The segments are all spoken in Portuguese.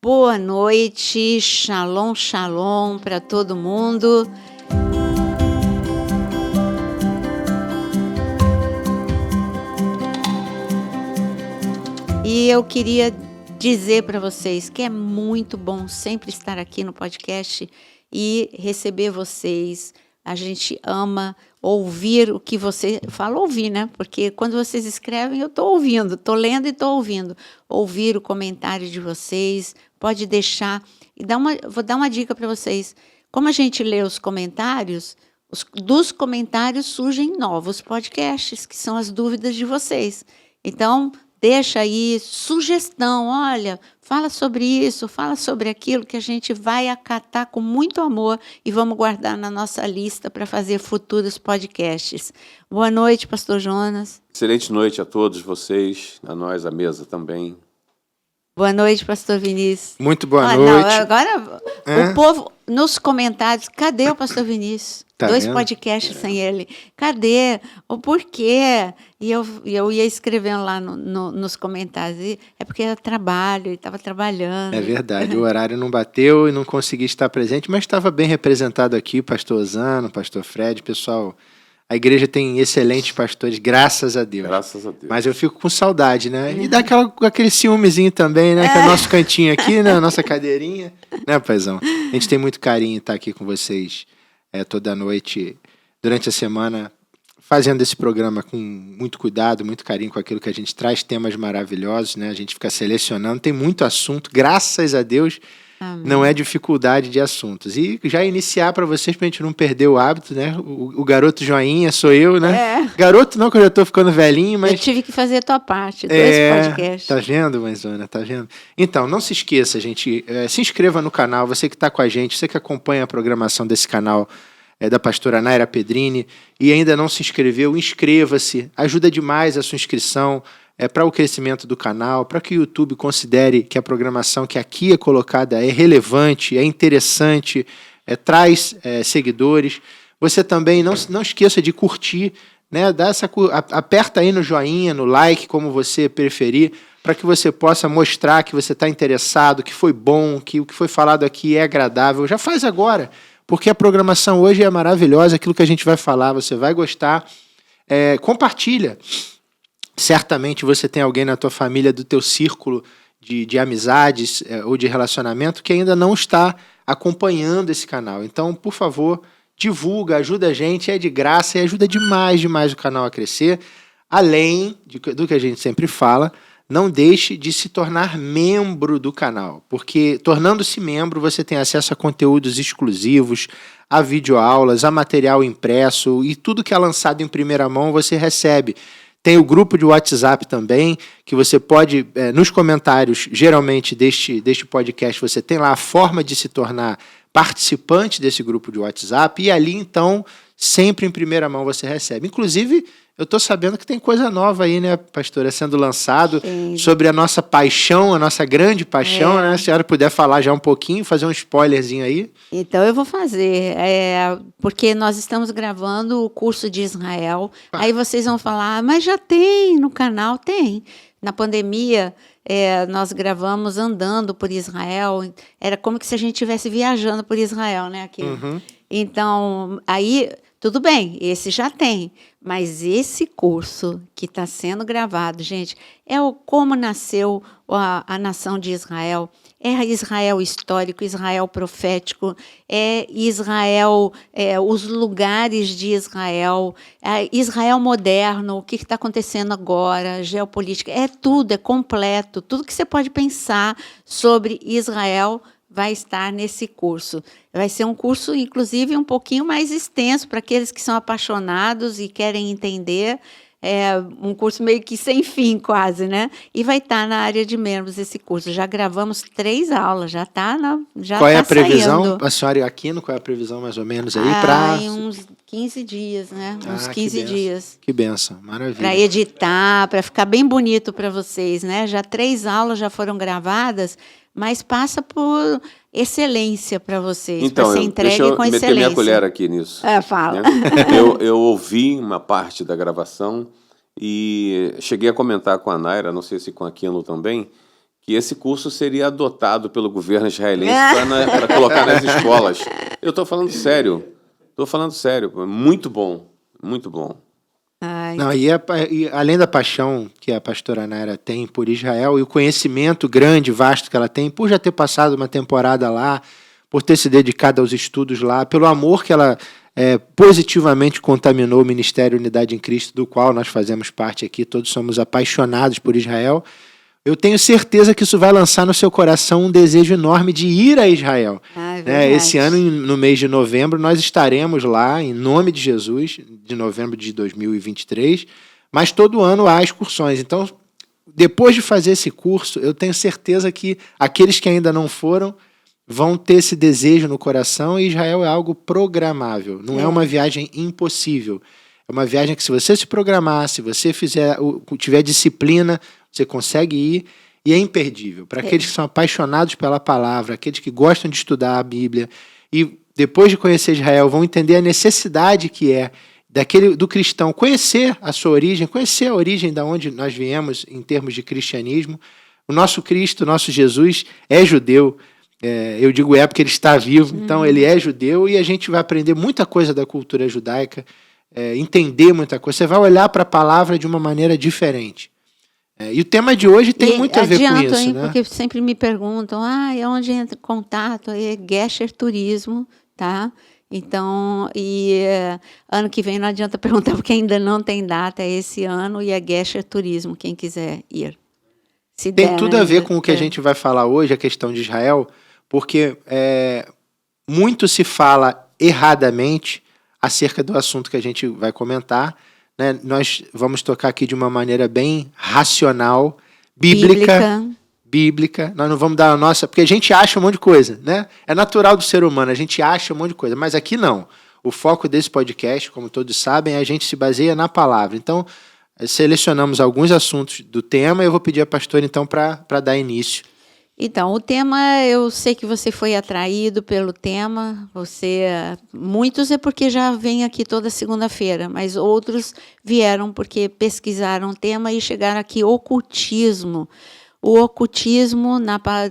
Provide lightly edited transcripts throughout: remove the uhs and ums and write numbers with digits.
Boa noite, shalom, shalom para todo mundo. E eu queria dizer para vocês que é muito bom sempre estar aqui no podcast e receber vocês. A gente ama ouvir o que você fala, ouvir, né? Porque quando vocês escrevem, eu estou ouvindo, estou lendo e estou ouvindo. Ouvir o comentário de vocês, pode deixar. E vou dar uma dica para vocês. Como a gente lê os comentários, dos comentários surgem novos podcasts, que são as dúvidas de vocês. Então, deixa aí sugestão, olha, fala sobre isso, fala sobre aquilo, que a gente vai acatar com muito amor e vamos guardar na nossa lista para fazer futuros podcasts. Boa noite, pastor Jonas. Excelente noite a todos vocês, a nós, a mesa também. Boa noite, pastor Vinícius. Muito boa noite. Não, agora, o povo, nos comentários, cadê o pastor Vinícius? Tá 2 vendo? podcasts sem ele. Cadê? O porquê? E eu ia escrevendo lá nos comentários. E é porque eu trabalho, ele estava trabalhando. É verdade, o horário não bateu e não consegui estar presente, mas estava bem representado aqui, pastor Osano, pastor Fred, pessoal. A igreja tem excelentes pastores, graças a Deus. Graças a Deus. Mas eu fico com saudade, né? E dá aquele ciúmezinho também, né? Que é o nosso cantinho aqui, né? A nossa cadeirinha. Né, paizão? A gente tem muito carinho em estar aqui com vocês toda noite, durante a semana, fazendo esse programa com muito cuidado, muito carinho com aquilo que a gente traz, temas maravilhosos, né? A gente fica selecionando, tem muito assunto, graças a Deus. Amém. Não é dificuldade de assuntos. E já iniciar para vocês, para a gente não perder o hábito, né? O garoto joinha sou eu, né? Garoto não, que eu já estou ficando velhinho, mas... Eu tive que fazer a tua parte, 2 podcasts. Tá vendo, mãezona? Tá vendo? Então, não se esqueça, gente, se inscreva no canal, você que está com a gente, você que acompanha a programação desse canal, da pastora Naira Pedrini, e ainda não se inscreveu, inscreva-se, ajuda demais a sua inscrição, para o crescimento do canal, para que o YouTube considere que a programação que aqui é colocada é relevante, é interessante, traz seguidores. Você também não esqueça de curtir, né? Aperta aí no joinha, no like, como você preferir, para que você possa mostrar que você está interessado, que foi bom, que o que foi falado aqui é agradável. Já faz agora, porque a programação hoje é maravilhosa, aquilo que a gente vai falar, você vai gostar. Compartilha. Certamente você tem alguém na tua família, do teu círculo de amizades ou de relacionamento que ainda não está acompanhando esse canal. Então, por favor, divulga, ajuda a gente, é de graça e ajuda demais o canal a crescer. Além do que a gente sempre fala, não deixe de se tornar membro do canal, porque tornando-se membro você tem acesso a conteúdos exclusivos, a videoaulas, a material impresso e tudo que é lançado em primeira mão você recebe. Tem o grupo de WhatsApp também, que você pode, nos comentários, geralmente, deste podcast, você tem lá a forma de se tornar participante desse grupo de WhatsApp, e ali, então, sempre em primeira mão você recebe. Inclusive, eu estou sabendo que tem coisa nova aí, né, pastora, sendo lançado. Sim. Sobre a nossa paixão, a nossa grande paixão, né? Se a senhora puder falar já um pouquinho, fazer um spoilerzinho aí. Então, eu vou fazer, porque nós estamos gravando o curso de Israel. Aí vocês vão falar, mas já tem no canal? Tem. Na pandemia, nós gravamos andando por Israel. Era como se a gente estivesse viajando por Israel, né? Aqui. Uhum. Então, aí, tudo bem, esse já tem. Mas esse curso que está sendo gravado, gente, é o como nasceu a nação de Israel. É Israel histórico, Israel profético, é Israel, os lugares de Israel, Israel moderno, o que está acontecendo agora, geopolítica, tudo, é completo. Tudo que você pode pensar sobre Israel vai estar nesse curso. Vai ser um curso, inclusive, um pouquinho mais extenso para aqueles que são apaixonados e querem entender. Um curso meio que sem fim, quase, né? E vai estar na área de membros esse curso. Já gravamos 3 aulas, já está Qual é a previsão? Saindo. A senhora Aquino, qual é a previsão mais ou menos aí? Em uns 15 dias, né? Uns 15 dias. Que benção, maravilha. Para editar, para ficar bem bonito para vocês, né? Já 3 aulas já foram gravadas, mas passa por excelência para vocês, então, para ser entregue com excelência. Deixa eu meter minha colher aqui nisso. Fala. Né? Eu ouvi uma parte da gravação e cheguei a comentar com a Naira, não sei se com a Aquino também, que esse curso seria adotado pelo governo israelense para colocar nas escolas. Eu estou falando sério. Muito bom, muito bom. Ai, Não, e além da paixão que a pastora Naira tem por Israel e o conhecimento grande, vasto que ela tem, por já ter passado uma temporada lá, por ter se dedicado aos estudos lá, pelo amor que ela positivamente contaminou o Ministério Unidade em Cristo, do qual nós fazemos parte aqui, todos somos apaixonados por Israel. Eu tenho certeza que isso vai lançar no seu coração um desejo enorme de ir a Israel. Esse ano, no mês de novembro, nós estaremos lá, em nome de Jesus, de novembro de 2023, mas todo ano há excursões. Então, depois de fazer esse curso, eu tenho certeza que aqueles que ainda não foram vão ter esse desejo no coração, e Israel é algo programável, não é uma viagem impossível. É uma viagem que, se você se programar, se você tiver disciplina, você consegue ir, e é imperdível. Para aqueles que são apaixonados pela palavra, aqueles que gostam de estudar a Bíblia, e depois de conhecer Israel, vão entender a necessidade que é do cristão conhecer a sua origem, conhecer a origem de onde nós viemos em termos de cristianismo. O nosso Cristo, o nosso Jesus é judeu. Eu digo porque ele está vivo, então ele é judeu, e a gente vai aprender muita coisa da cultura judaica, entender muita coisa. Você vai olhar para a palavra de uma maneira diferente. E o tema de hoje tem muito a ver com isso. Hein, né? Porque sempre me perguntam, onde entra em contato? É Gesher Turismo, tá? Então, ano que vem não adianta perguntar, porque ainda não tem data, é esse ano, e é Gesher Turismo, quem quiser ir. Tem tudo a ver com o que a gente vai falar hoje, a questão de Israel, porque muito se fala erradamente acerca do assunto que a gente vai comentar. Né? Nós vamos tocar aqui de uma maneira bem racional, bíblica. Nós não vamos dar a nossa... Porque a gente acha um monte de coisa, né? É natural do ser humano, a gente acha um monte de coisa, mas aqui não. O foco desse podcast, como todos sabem, a gente se baseia na palavra. Então, selecionamos alguns assuntos do tema, e eu vou pedir a pastora, então, para dar início. Então, o tema, eu sei que você foi atraído pelo tema, muitos é porque já vem aqui toda segunda-feira, mas outros vieram porque pesquisaram o tema e chegaram aqui, ocultismo. O ocultismo,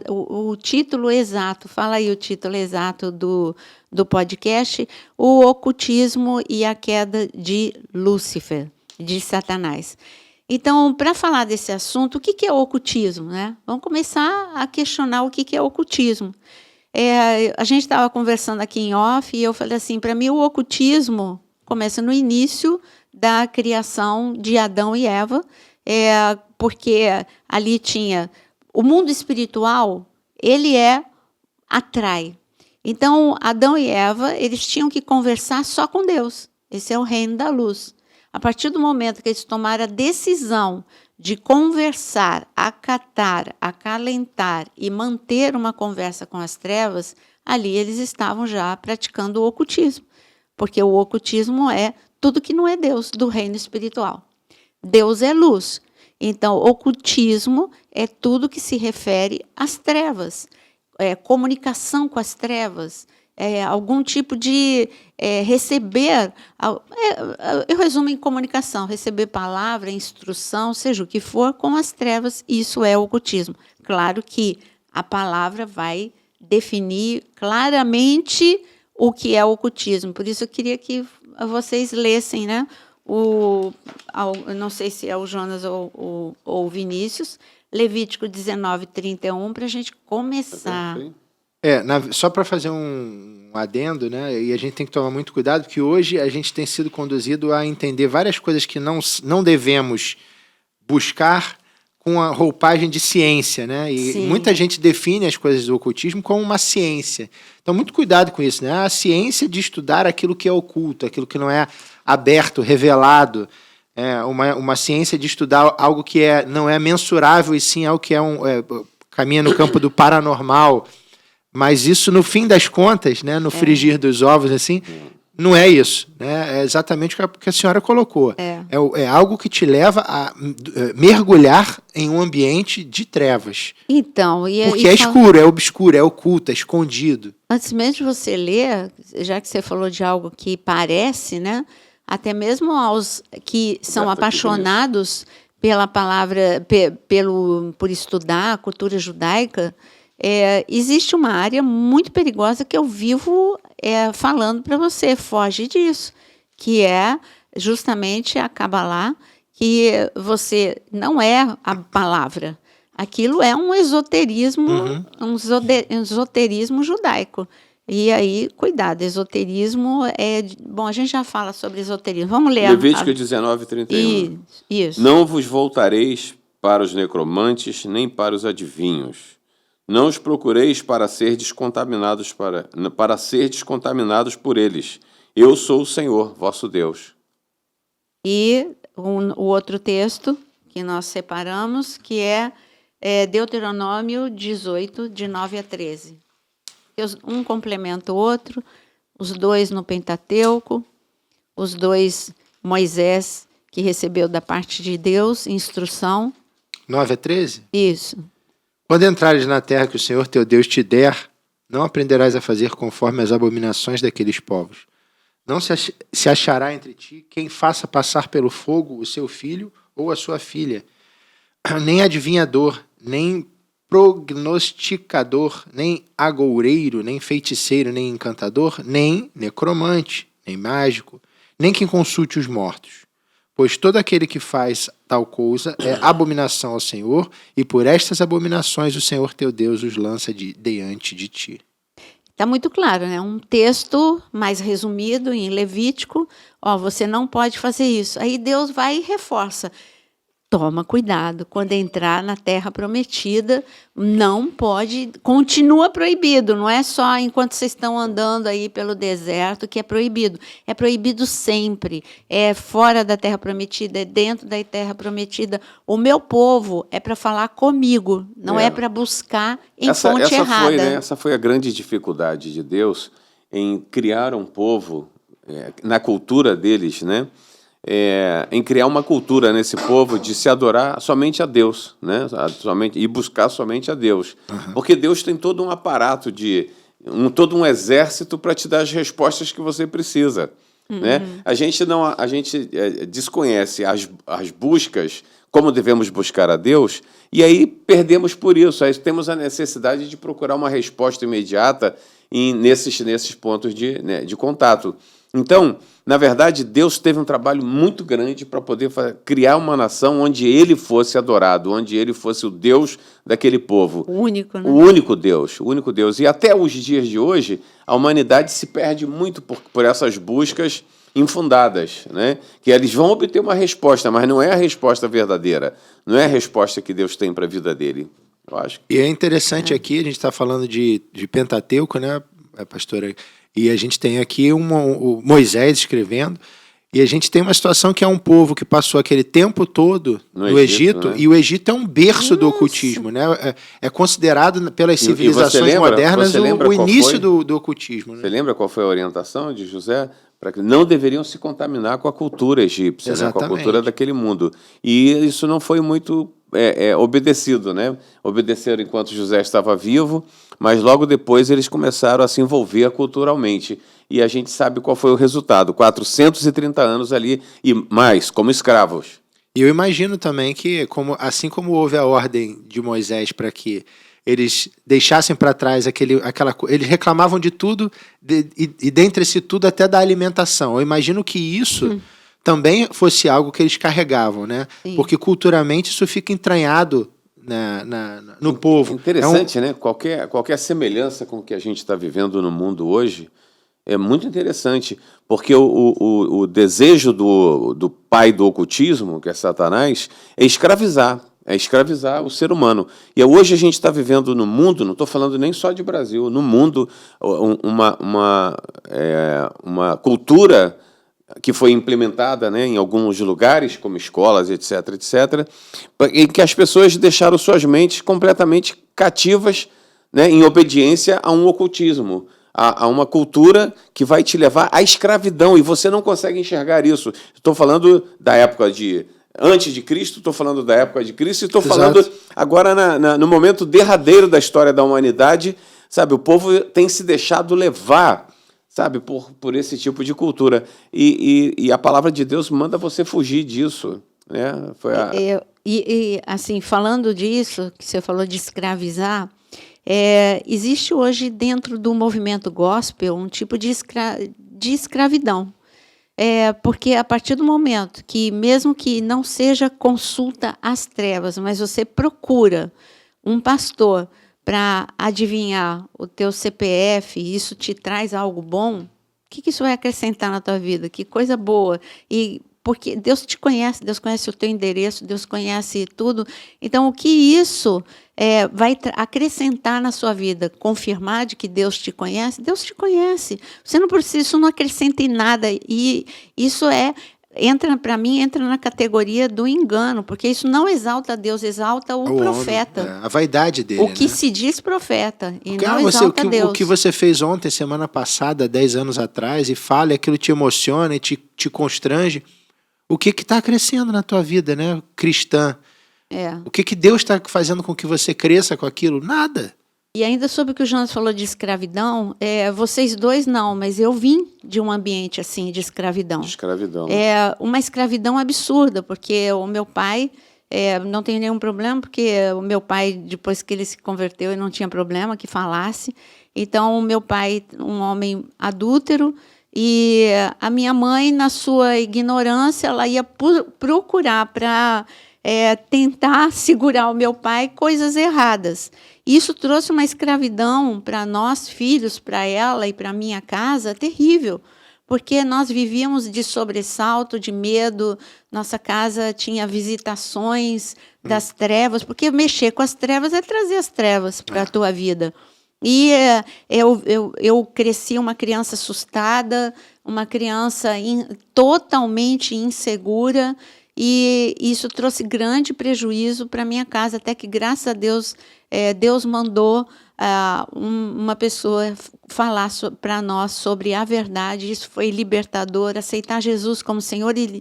o título exato, fala aí o título exato do podcast, o ocultismo e a queda de Lúcifer, de Satanás. Então, para falar desse assunto, o que é ocultismo? Né? Vamos começar a questionar o que é ocultismo. A gente estava conversando aqui em off, e eu falei assim, para mim o ocultismo começa no início da criação de Adão e Eva, porque ali tinha o mundo espiritual, ele atrai. Então, Adão e Eva, eles tinham que conversar só com Deus. Esse é o reino da luz. A partir do momento que eles tomaram a decisão de conversar, acatar, acalentar e manter uma conversa com as trevas, ali eles estavam já praticando o ocultismo, porque o ocultismo é tudo que não é Deus, do reino espiritual. Deus é luz. Então, ocultismo é tudo que se refere às trevas, comunicação com as trevas, algum tipo de receber, eu resumo em comunicação, receber palavra, instrução, seja o que for, com as trevas, isso é ocultismo. Claro que a palavra vai definir claramente o que é ocultismo, por isso eu queria que vocês lessem, né? Não sei se é o Jonas ou o Vinícius, Levítico 19:31, para a gente começar. Só para fazer um adendo, né? E a gente tem que tomar muito cuidado, porque hoje a gente tem sido conduzido a entender várias coisas que não devemos buscar com a roupagem de ciência, né? E Sim. Muita gente define as coisas do ocultismo como uma ciência. Então, muito cuidado com isso, né? A ciência de estudar aquilo que é oculto, aquilo que não é aberto, revelado. Uma ciência de estudar algo que não é mensurável, e sim algo que caminha no campo do paranormal. Mas isso, no fim das contas, né, no frigir dos ovos, assim, não é isso. Né? É exatamente o que a senhora colocou. É algo que te leva a mergulhar em um ambiente de trevas. Então, porque é escuro, é obscuro, é oculto, é escondido. Antes mesmo de você ler, já que você falou de algo que parece, né, até mesmo aos que são apaixonados pela palavra, por estudar a cultura judaica, existe uma área muito perigosa que eu vivo falando para você, foge disso, que é justamente a Kabbalah, que você não é a palavra. Aquilo é um esoterismo, um esoterismo judaico. E aí, cuidado, esoterismo Bom, a gente já fala sobre esoterismo. Vamos ler. Levítico 19:31. Isso. Não vos voltareis para os necromantes, nem para os adivinhos. Não os procureis para ser descontaminados por eles. Eu sou o Senhor, vosso Deus. E o outro texto que nós separamos, que é Deuteronômio 18, de 9 a 13. Um complementa o outro, os dois no Pentateuco, os dois Moisés, que recebeu da parte de Deus instrução. 9 a 13? Isso. Quando entrares na terra que o Senhor teu Deus te der, não aprenderás a fazer conforme as abominações daqueles povos. Não se achará entre ti quem faça passar pelo fogo o seu filho ou a sua filha, nem adivinhador, nem prognosticador, nem agoureiro, nem feiticeiro, nem encantador, nem necromante, nem mágico, nem quem consulte os mortos. Pois todo aquele que faz tal coisa é abominação ao Senhor, e por estas abominações o Senhor teu Deus os lança diante de ti. Está muito claro, né? Um texto mais resumido em Levítico. Você não pode fazer isso. Aí Deus vai e reforça. Toma cuidado, quando entrar na terra prometida, não pode, continua proibido, não é só enquanto vocês estão andando aí pelo deserto que é proibido sempre, é fora da terra prometida, é dentro da terra prometida. O meu povo é para falar comigo, não é para buscar em fonte errada. Essa foi a grande dificuldade de Deus em criar um povo, na cultura deles, né? Em criar uma cultura nesse povo de se adorar somente a Deus, né? E buscar somente a Deus. Porque Deus tem todo um aparato, todo um exército para te dar as respostas que você precisa. Né? A gente desconhece as buscas, como devemos buscar a Deus, e aí perdemos por isso. Aí temos a necessidade de procurar uma resposta imediata nesses pontos de contato. Então, na verdade, Deus teve um trabalho muito grande para poder criar uma nação onde Ele fosse adorado, onde Ele fosse o Deus daquele povo. O único, né? O único Deus. E até os dias de hoje, a humanidade se perde muito por essas buscas infundadas, né? Que eles vão obter uma resposta, mas não é a resposta verdadeira, não é a resposta que Deus tem para a vida dele. Eu acho. E é interessante aqui, a gente está falando de Pentateuco, né, pastora? E a gente tem aqui o Moisés escrevendo, e a gente tem uma situação que é um povo que passou aquele tempo todo no Egito, né? E o Egito é um berço do ocultismo, né? É considerado pelas civilizações modernas o início do ocultismo. Né? Você lembra qual foi a orientação de José? Para que não deveriam se contaminar com a cultura egípcia, né? Com a cultura daquele mundo. E isso não foi muito obedecido, né? Obedeceram enquanto José estava vivo, mas logo depois eles começaram a se envolver culturalmente. E a gente sabe qual foi o resultado: 430 anos ali e mais, como escravos. E eu imagino também que, assim como houve a ordem de Moisés para que eles deixassem para trás eles reclamavam de tudo, e dentre esse tudo até da alimentação. Eu imagino que isso também fosse algo que eles carregavam, né? Sim. Porque culturalmente isso fica entranhado no povo. Interessante, né? Qualquer semelhança com o que a gente está vivendo no mundo hoje é muito interessante, porque o desejo do pai do ocultismo, que é Satanás, é escravizar o ser humano. E hoje a gente está vivendo no mundo, não estou falando nem só de Brasil, no mundo, uma cultura que foi implementada, né, em alguns lugares, como escolas, etc., em que as pessoas deixaram suas mentes completamente cativas, né, em obediência a um ocultismo, a uma cultura que vai te levar à escravidão, e você não consegue enxergar isso. Estou falando da época antes de Cristo, estou falando da época de Cristo, e estou falando agora no momento derradeiro da história da humanidade, sabe? O povo tem se deixado levar, sabe, por esse tipo de cultura. E a palavra de Deus manda você fugir disso. né? Assim, falando disso, que você falou de escravizar, existe hoje dentro do movimento gospel um tipo de escravidão. Porque a partir do momento que, mesmo que não seja consulta às trevas, mas você procura um pastor para adivinhar o teu CPF, e isso te traz algo bom, o que isso vai acrescentar na tua vida? Que coisa boa. E porque Deus te conhece, Deus conhece o teu endereço, Deus conhece tudo. Então, o que isso vai acrescentar na sua vida? Confirmar de que Deus te conhece? Deus te conhece. Você não precisa, isso não acrescenta em nada. E isso para mim, entra na categoria do engano, porque isso não exalta a Deus, exalta o profeta. Homem, a vaidade dele. O que né? se diz profeta, e porque, não exalta Deus. O que você fez ontem, semana passada, 10 anos atrás, e fala, aquilo te emociona e te constrange. O que está crescendo na tua vida, né, cristã? O que Deus está fazendo com que você cresça com aquilo? Nada. E ainda sobre o que o Jonas falou de escravidão, vocês dois não, mas eu vim de um ambiente assim de escravidão. Uma escravidão absurda, porque o meu pai, não tem nenhum problema, porque o meu pai, depois que ele se converteu, ele não tinha problema que falasse. Então, o meu pai, um homem adúltero, e a minha mãe, na sua ignorância, ela ia procurar para tentar segurar o meu pai coisas erradas. Isso trouxe uma escravidão para nós, filhos, para ela e para a minha casa, terrível, porque nós vivíamos de sobressalto, de medo, nossa casa tinha visitações das trevas, porque mexer com as trevas é trazer as trevas para a tua vida. E eu cresci uma criança assustada, uma criança totalmente insegura, e isso trouxe grande prejuízo para a minha casa, até que, graças a Deus, Deus mandou uma pessoa falar para nós sobre a verdade. Isso foi libertador. Aceitar Jesus como Senhor e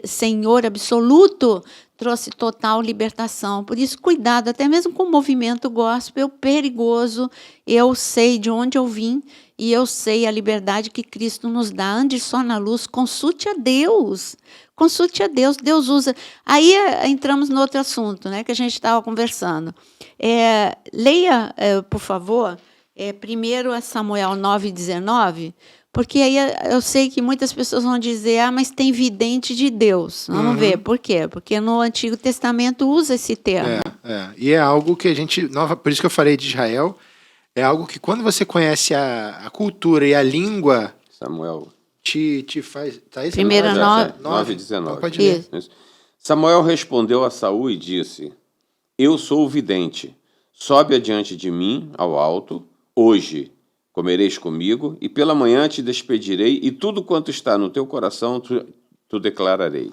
Senhor absoluto trouxe total libertação. Por isso, cuidado, até mesmo com o movimento gospel perigoso. Eu sei de onde eu vim e eu sei a liberdade que Cristo nos dá. Ande só na luz, consulte a Deus. Consulte a Deus, Deus usa. Aí entramos no outro assunto, né, que a gente estava conversando. Leia, por favor, 1 Samuel 9,19, porque aí eu sei que muitas pessoas vão dizer, mas tem vidente de Deus. Vamos ver, por quê? Porque no Antigo Testamento usa esse termo. E é algo que a gente, por isso que eu falei de Israel, é algo que quando você conhece a cultura e a língua... Samuel... te faz... Tá aí, 9:19. Pode ler. Samuel respondeu a Saul e disse: Eu sou o vidente. Sobe adiante de mim ao alto. Hoje comereis comigo, e pela manhã te despedirei, e tudo quanto está no teu coração tu declararei.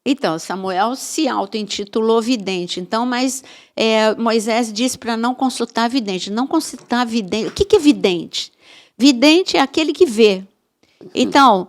Então, Samuel se auto-intitulou vidente. Então, mas Moisés disse para não consultar vidente. Não consultar vidente. O que é vidente? Vidente é aquele que vê. Então,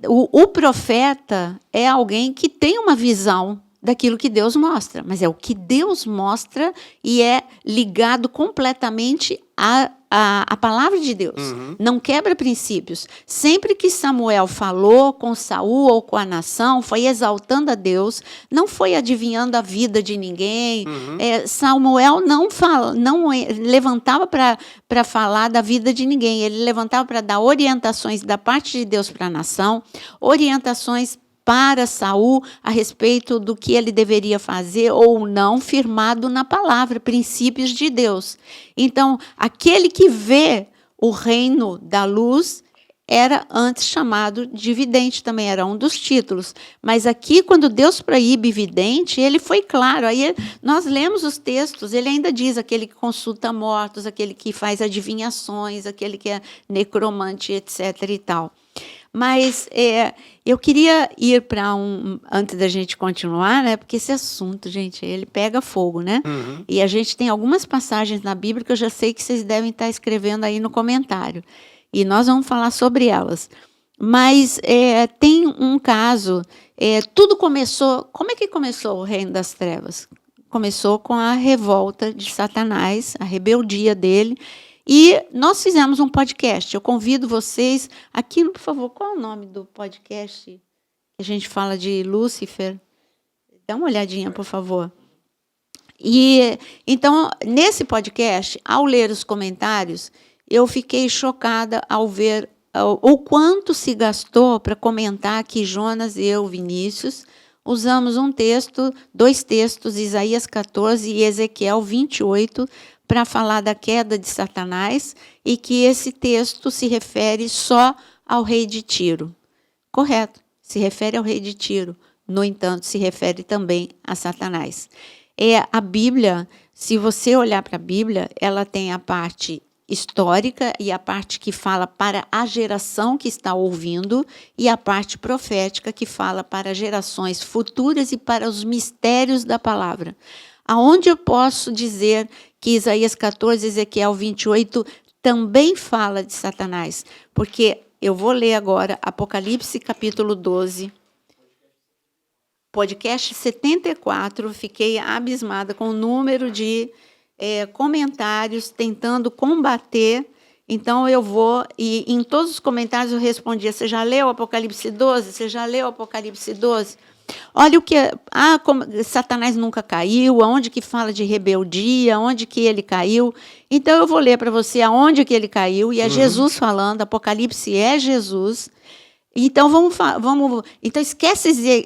o profeta é alguém que tem uma visão daquilo que Deus mostra, mas é o que Deus mostra e é ligado completamente à palavra de Deus. Não quebra princípios. Sempre que Samuel falou com Saul ou com a nação, foi exaltando a Deus, não foi adivinhando a vida de ninguém. Samuel não levantava para falar da vida de ninguém, ele levantava para dar orientações da parte de Deus para a nação, orientações para Saul a respeito do que ele deveria fazer ou não, firmado na palavra, princípios de Deus. Então, aquele que vê o reino da luz era antes chamado de vidente, também era um dos títulos. Mas aqui, quando Deus proíbe vidente, ele foi claro. Aí nós lemos os textos, ele ainda diz aquele que consulta mortos, aquele que faz adivinhações, aquele que é necromante, etc. e tal. Mas eu queria ir para antes da gente continuar, né? Porque esse assunto, gente, ele pega fogo, né? E a gente tem algumas passagens na Bíblia que eu já sei que vocês devem estar escrevendo aí no comentário. E nós vamos falar sobre elas. Mas tem um caso, tudo começou... Como é que começou o reino das trevas? Começou com a revolta de Satanás, a rebeldia dele. E nós fizemos um podcast. Eu convido vocês aqui, por favor, qual é o nome do podcast que a gente fala de Lúcifer? Dá uma olhadinha, por favor. E então, nesse podcast, ao ler os comentários, eu fiquei chocada ao ver o quanto se gastou para comentar que Jonas, eu, Vinícius, usamos dois textos, Isaías 14 e Ezequiel 28, para falar da queda de Satanás, e que esse texto se refere só ao rei de Tiro. Correto, se refere ao rei de Tiro. No entanto, se refere também a Satanás. A Bíblia, se você olhar para a Bíblia, ela tem a parte histórica e a parte que fala para a geração que está ouvindo e a parte profética que fala para gerações futuras e para os mistérios da palavra. Aonde eu posso dizer que Isaías 14, Ezequiel 28 também fala de Satanás? Porque eu vou ler agora Apocalipse capítulo 12, podcast 74, fiquei abismada com o número de comentários tentando combater. Então eu vou, e em todos os comentários eu respondia: você já leu Apocalipse 12? Você já leu Apocalipse 12? Olha o que... como Satanás nunca caiu, aonde que fala de rebeldia, aonde que ele caiu. Então eu vou ler para você aonde que ele caiu, e é Jesus falando, Apocalipse é Jesus. Então então esquece,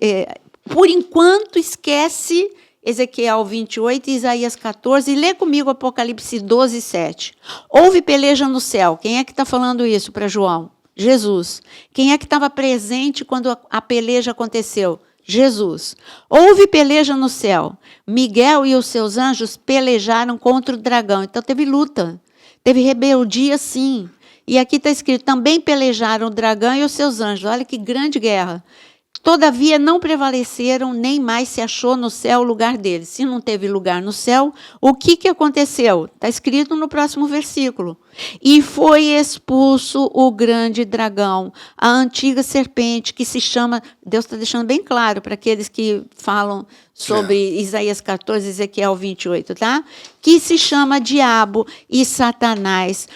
por enquanto esquece Ezequiel 28 e Isaías 14, e lê comigo Apocalipse 12, 7. Houve peleja no céu. Quem é que está falando isso para João? Jesus. Quem é que estava presente quando a peleja aconteceu? Jesus. Houve peleja no céu. Miguel e os seus anjos pelejaram contra o dragão. Então teve luta, teve rebeldia, sim. E aqui está escrito: também pelejaram o dragão e os seus anjos. Olha que grande guerra. Todavia não prevaleceram, nem mais se achou no céu o lugar deles. Se não teve lugar no céu, o que aconteceu? Está escrito no próximo versículo. E foi expulso o grande dragão, a antiga serpente, que se chama... Deus está deixando bem claro para aqueles que falam sobre Isaías 14, Ezequiel 28, tá? Que se chama Diabo e Satanás.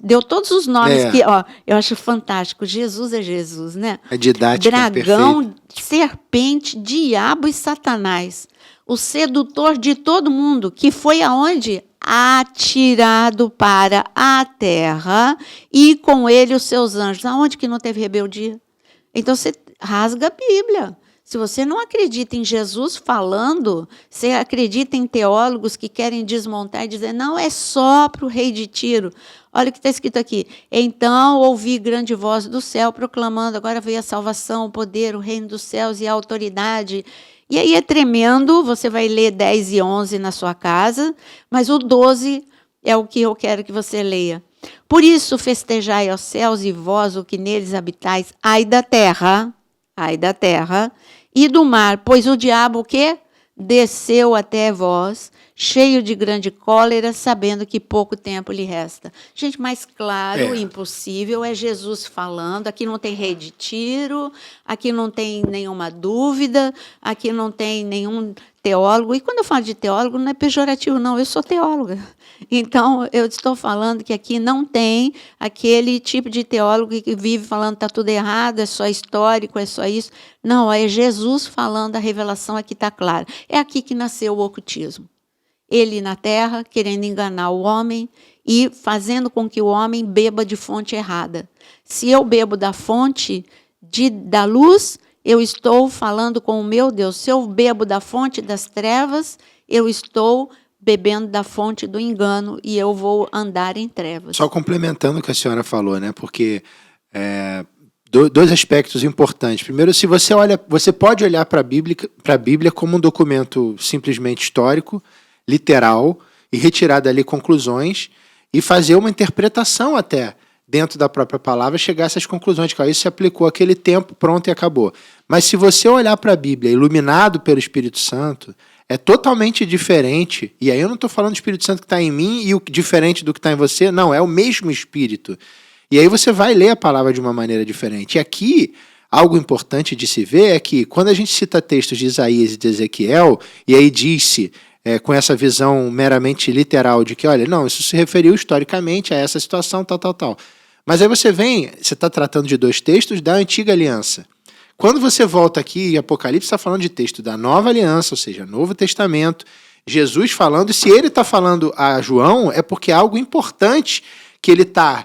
Deu todos os nomes que... eu acho fantástico. Jesus é Jesus, né? A didática dragão, serpente, diabo e Satanás. O sedutor de todo mundo, que foi aonde? Atirado para a terra, e com ele os seus anjos. Aonde que não teve rebeldia? Então você rasga a Bíblia. Se você não acredita em Jesus falando, você acredita em teólogos que querem desmontar e dizer: não, é só para o rei de Tiro. Olha o que está escrito aqui. Então ouvi grande voz do céu proclamando: agora veio a salvação, o poder, o reino dos céus e a autoridade. E aí é tremendo, você vai ler 10 e 11 na sua casa, mas o 12 é o que eu quero que você leia. Por isso festejai aos céus e vós, o que neles habitais, ai da terra, e do mar, pois o diabo o quê? Desceu até vós, cheio de grande cólera, sabendo que pouco tempo lhe resta. Gente, mais claro, impossível, é Jesus falando. Aqui não tem rei de Tiro, aqui não tem nenhuma dúvida, aqui não tem nenhum teólogo. E quando eu falo de teólogo, não é pejorativo, não, eu sou teóloga. Então, eu estou falando que aqui não tem aquele tipo de teólogo que vive falando que está tudo errado, é só histórico, é só isso. Não, é Jesus falando, a revelação aqui está clara. É aqui que nasceu o ocultismo. Ele na terra, querendo enganar o homem e fazendo com que o homem beba de fonte errada. Se eu bebo da fonte da luz, eu estou falando com o meu Deus. Se eu bebo da fonte das trevas, eu estou bebendo da fonte do engano e eu vou andar em trevas. Só complementando o que a senhora falou, né? Porque dois aspectos importantes. Primeiro, se você olha, você pode olhar para a Bíblia como um documento simplesmente histórico, literal, e retirar dali conclusões e fazer uma interpretação até dentro da própria palavra, chegar a essas conclusões, que isso se aplicou aquele tempo, pronto e acabou. Mas se você olhar para a Bíblia iluminado pelo Espírito Santo, é totalmente diferente, e aí eu não estou falando do Espírito Santo que está em mim e o diferente do que está em você, não, é o mesmo Espírito. E aí você vai ler a palavra de uma maneira diferente. E aqui, algo importante de se ver é que, quando a gente cita textos de Isaías e de Ezequiel, e aí diz-se, com essa visão meramente literal de que, olha, não, isso se referiu historicamente a essa situação, tal. Mas aí você está tratando de dois textos da Antiga Aliança. quando você volta aqui, Apocalipse está falando de texto da Nova Aliança, ou seja, Novo Testamento, Jesus falando, e se ele está falando a João, é porque é algo importante que ele está,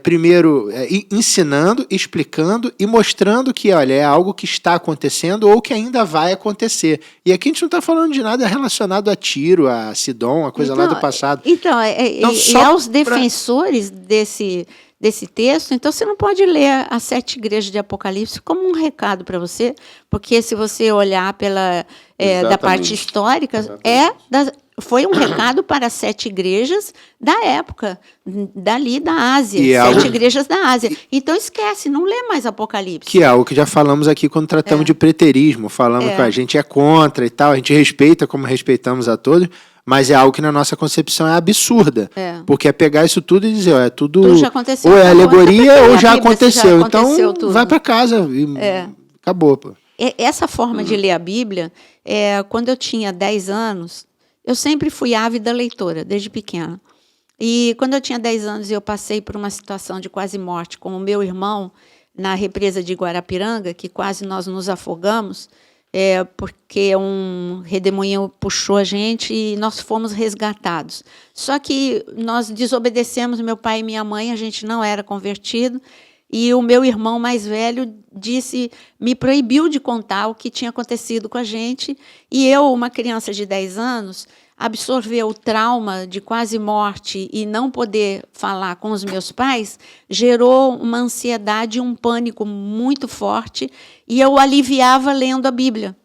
primeiro, ensinando, explicando e mostrando que, olha, é algo que está acontecendo ou que ainda vai acontecer. E aqui a gente não está falando de nada relacionado a Tiro, a Sidom, a coisa lá do passado. Então, e aos defensores desse texto, então você não pode ler as 7 igrejas de Apocalipse como um recado para você, porque se você olhar da parte histórica, foi um recado para as 7 igrejas da época, dali da Ásia, 7 igrejas da Ásia. Então esquece, não lê mais Apocalipse. Que é algo que já falamos aqui quando tratamos de preterismo, falamos que a gente é contra e tal, a gente respeita como respeitamos a todos, mas é algo que na nossa concepção é absurda. Porque é pegar isso tudo e dizer, é tudo já aconteceu, ou é alegoria ou já aconteceu. Então tudo. Vai para casa e acabou. Pô. Essa forma de ler a Bíblia, quando eu tinha 10 anos, eu sempre fui ávida leitora, desde pequena. E quando eu tinha 10 anos, eu passei por uma situação de quase morte com o meu irmão na represa de Guarapiranga, que quase nós nos afogamos, porque um redemoinho puxou a gente e nós fomos resgatados. Só que nós desobedecemos meu pai e minha mãe, a gente não era convertido, e o meu irmão mais velho me proibiu de contar o que tinha acontecido com a gente, e eu, uma criança de 10 anos, absorver o trauma de quase morte e não poder falar com os meus pais, gerou uma ansiedade e um pânico muito forte, e eu aliviava lendo a Bíblia.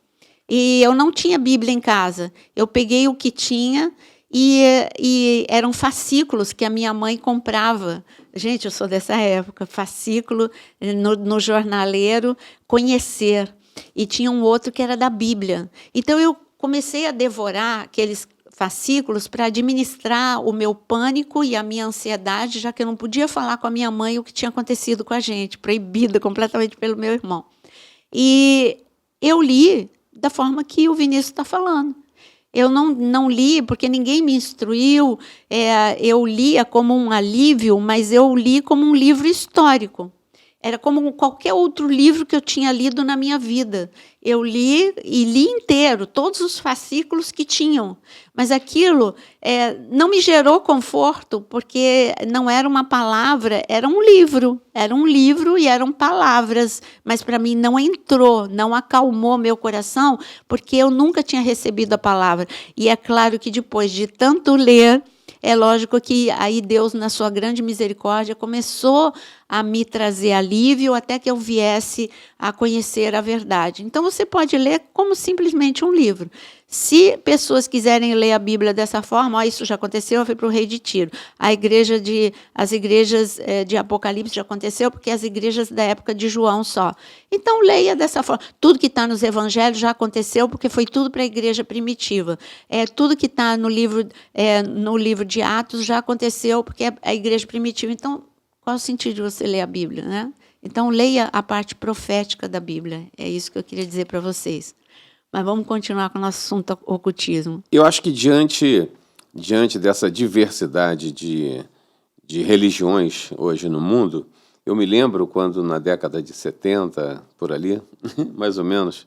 E eu não tinha Bíblia em casa. Eu peguei o que tinha e eram fascículos que a minha mãe comprava. Gente, eu sou dessa época, fascículo no jornaleiro, Conhecer. E tinha um outro que era da Bíblia. Então, eu comecei a devorar aqueles fascículos para administrar o meu pânico e a minha ansiedade, já que eu não podia falar com a minha mãe o que tinha acontecido com a gente, proibida completamente pelo meu irmão. E eu li da forma que o Vinícius está falando. Eu não li porque ninguém me instruiu, eu lia como um alívio, mas eu li como um livro histórico. Era como qualquer outro livro que eu tinha lido na minha vida. Eu li e li inteiro, todos os fascículos que tinham. Mas aquilo não me gerou conforto, porque não era uma palavra, era um livro. Era um livro e eram palavras. Mas, para mim, não entrou, não acalmou meu coração, porque eu nunca tinha recebido a palavra. E é claro que, depois de tanto ler, é lógico que aí Deus, na sua grande misericórdia, começou a me trazer alívio até que eu viesse a conhecer a verdade. Então, você pode ler como simplesmente um livro. Se pessoas quiserem ler a Bíblia dessa forma, isso já aconteceu, foi para o rei de Tiro. As igrejas de Apocalipse já aconteceu, porque as igrejas da época de João só. Então, leia dessa forma. Tudo que está nos evangelhos já aconteceu, porque foi tudo para a igreja primitiva. Tudo que está no livro de Atos já aconteceu, porque é a igreja primitiva. Então, qual o sentido de você ler a Bíblia, né? Então, leia a parte profética da Bíblia. É isso que eu queria dizer para vocês. Mas vamos continuar com o nosso assunto, ocultismo. Eu acho que diante dessa diversidade de religiões hoje no mundo, eu me lembro quando na década de 70, por ali, mais ou menos,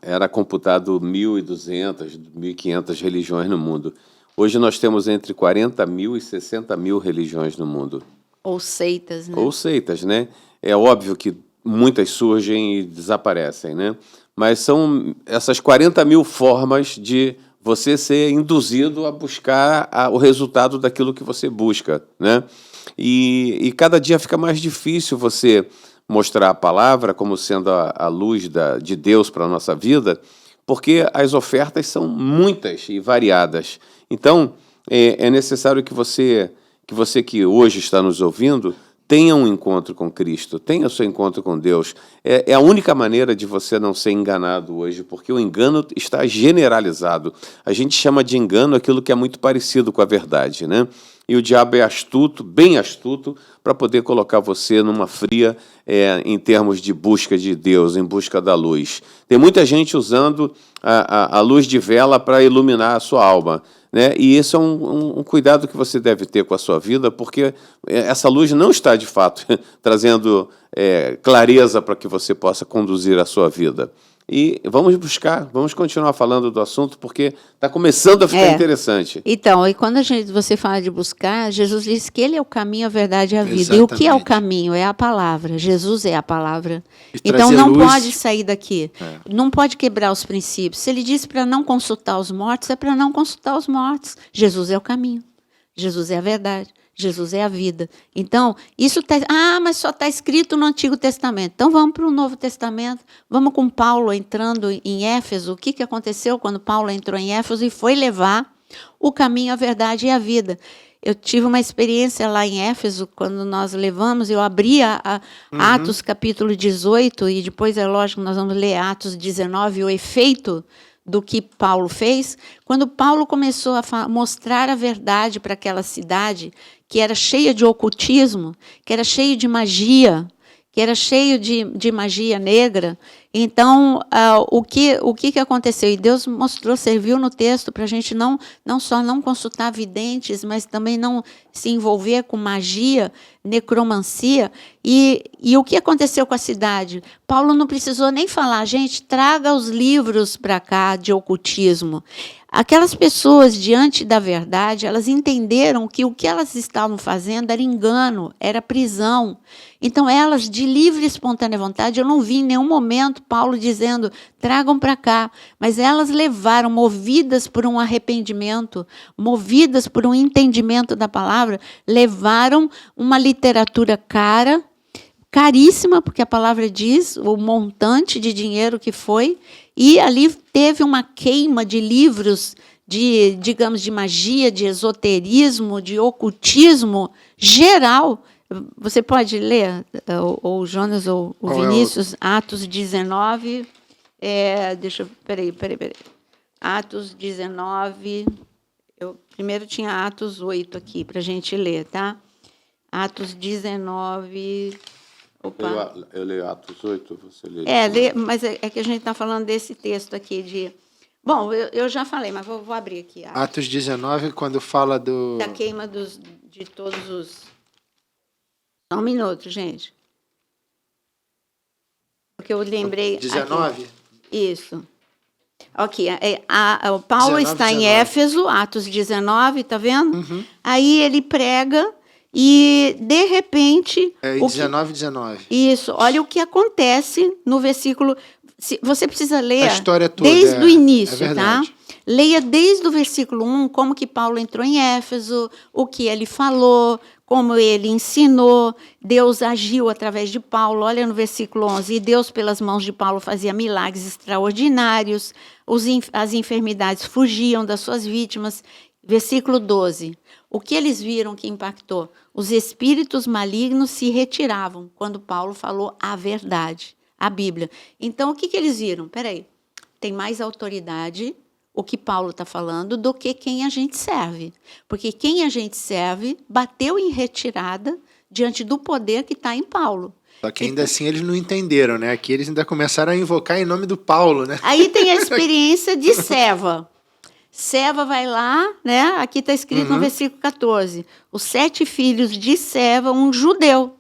era computado 1.200, 1.500 religiões no mundo. Hoje nós temos entre 40 mil e 60 mil religiões no mundo. Ou seitas, né? Ou seitas, né? É óbvio que muitas surgem e desaparecem, né? Mas são essas 40 mil formas de você ser induzido a buscar o resultado daquilo que você busca, né? E cada dia fica mais difícil você mostrar a palavra como sendo a luz de Deus para a nossa vida, porque as ofertas são muitas e variadas. Então, é necessário que você que hoje está nos ouvindo tenha um encontro com Cristo, tenha o seu encontro com Deus. É a única maneira de você não ser enganado hoje, porque o engano está generalizado. A gente chama de engano aquilo que é muito parecido com a verdade, né? e o diabo é astuto, bem astuto, para poder colocar você numa fria em termos de busca de Deus, em busca da luz. Tem muita gente usando a luz de vela para iluminar a sua alma, né? E isso é um cuidado que você deve ter com a sua vida, porque essa luz não está, de fato, trazendo clareza para que você possa conduzir a sua vida. E vamos continuar falando do assunto, porque está começando a ficar interessante. Então, e quando você fala de buscar, Jesus disse que Ele é o caminho, a verdade e a vida. Exatamente. E o que é o caminho? É a palavra. Jesus é a palavra. E Então, não luz. pode sair daqui. Não pode quebrar os princípios. Se Ele disse para não consultar os mortos, é para não consultar os mortos. Jesus é o caminho. Jesus é a verdade. Jesus é a vida. Então, isso está... mas só está escrito no Antigo Testamento. Então, vamos para o Novo Testamento. Vamos com Paulo entrando em Éfeso. O que aconteceu quando Paulo entrou em Éfeso e foi levar o caminho, a verdade e a vida? Eu tive uma experiência lá em Éfeso, quando nós levamos, eu abri Atos capítulo 18, e depois, é lógico, nós vamos ler Atos 19, o efeito do que Paulo fez. Quando Paulo começou a mostrar a verdade para aquela cidade, que era cheia de ocultismo, que era cheio de magia, que era cheio de magia negra. Então, o que aconteceu? E Deus mostrou, serviu no texto para a gente não só não consultar videntes, mas também não se envolver com magia, necromancia. E o que aconteceu com a cidade? Paulo não precisou nem falar, gente, traga os livros para cá de ocultismo. Aquelas pessoas, diante da verdade, elas entenderam que o que elas estavam fazendo era engano, era prisão. Então, elas, de livre e espontânea vontade, eu não vi em nenhum momento Paulo dizendo, tragam para cá. Mas elas levaram, movidas por um arrependimento, movidas por um entendimento da palavra, levaram uma literatura caríssima, porque a palavra diz o montante de dinheiro que foi, e ali teve uma queima de livros digamos, de magia, de esoterismo, de ocultismo geral. Você pode ler, ou Jonas ou o Vinícius, Atos 19, peraí. Atos 19, primeiro tinha Atos 8 aqui, para a gente ler, tá? Atos 19... Opa. Eu leio Atos 8, você lê. Mas é que a gente está falando desse texto aqui de... Bom, eu já falei, mas vou abrir aqui. Atos 19, quando fala da queima de todos os... Só um minuto, gente. Porque eu lembrei... 19? Aqui. Isso. Ok, o Paulo 19, está 19. em Éfeso, Atos 19, está vendo? Uhum. Aí ele prega... E, de repente... 19. Isso. Olha o que acontece no versículo... Você precisa ler a história toda, desde o início, tá? verdade. Leia desde o versículo 1, como que Paulo entrou em Éfeso, o que ele falou, como ele ensinou, Deus agiu através de Paulo. Olha no versículo 11. E Deus, pelas mãos de Paulo, fazia milagres extraordinários, as enfermidades fugiam das suas vítimas. Versículo 12. O que eles viram que impactou? Os espíritos malignos se retiravam quando Paulo falou a verdade, a Bíblia. Então, o que eles viram? Peraí, tem mais autoridade o que Paulo está falando do que quem a gente serve. Porque quem a gente serve bateu em retirada diante do poder que está em Paulo. Só que ainda assim eles não entenderam, né? Aqui eles ainda começaram a invocar em nome do Paulo, né? Aí tem a experiência de Seva. Seva vai lá, né? Aqui está escrito no versículo 14. Os 7 filhos de Seva, um judeu.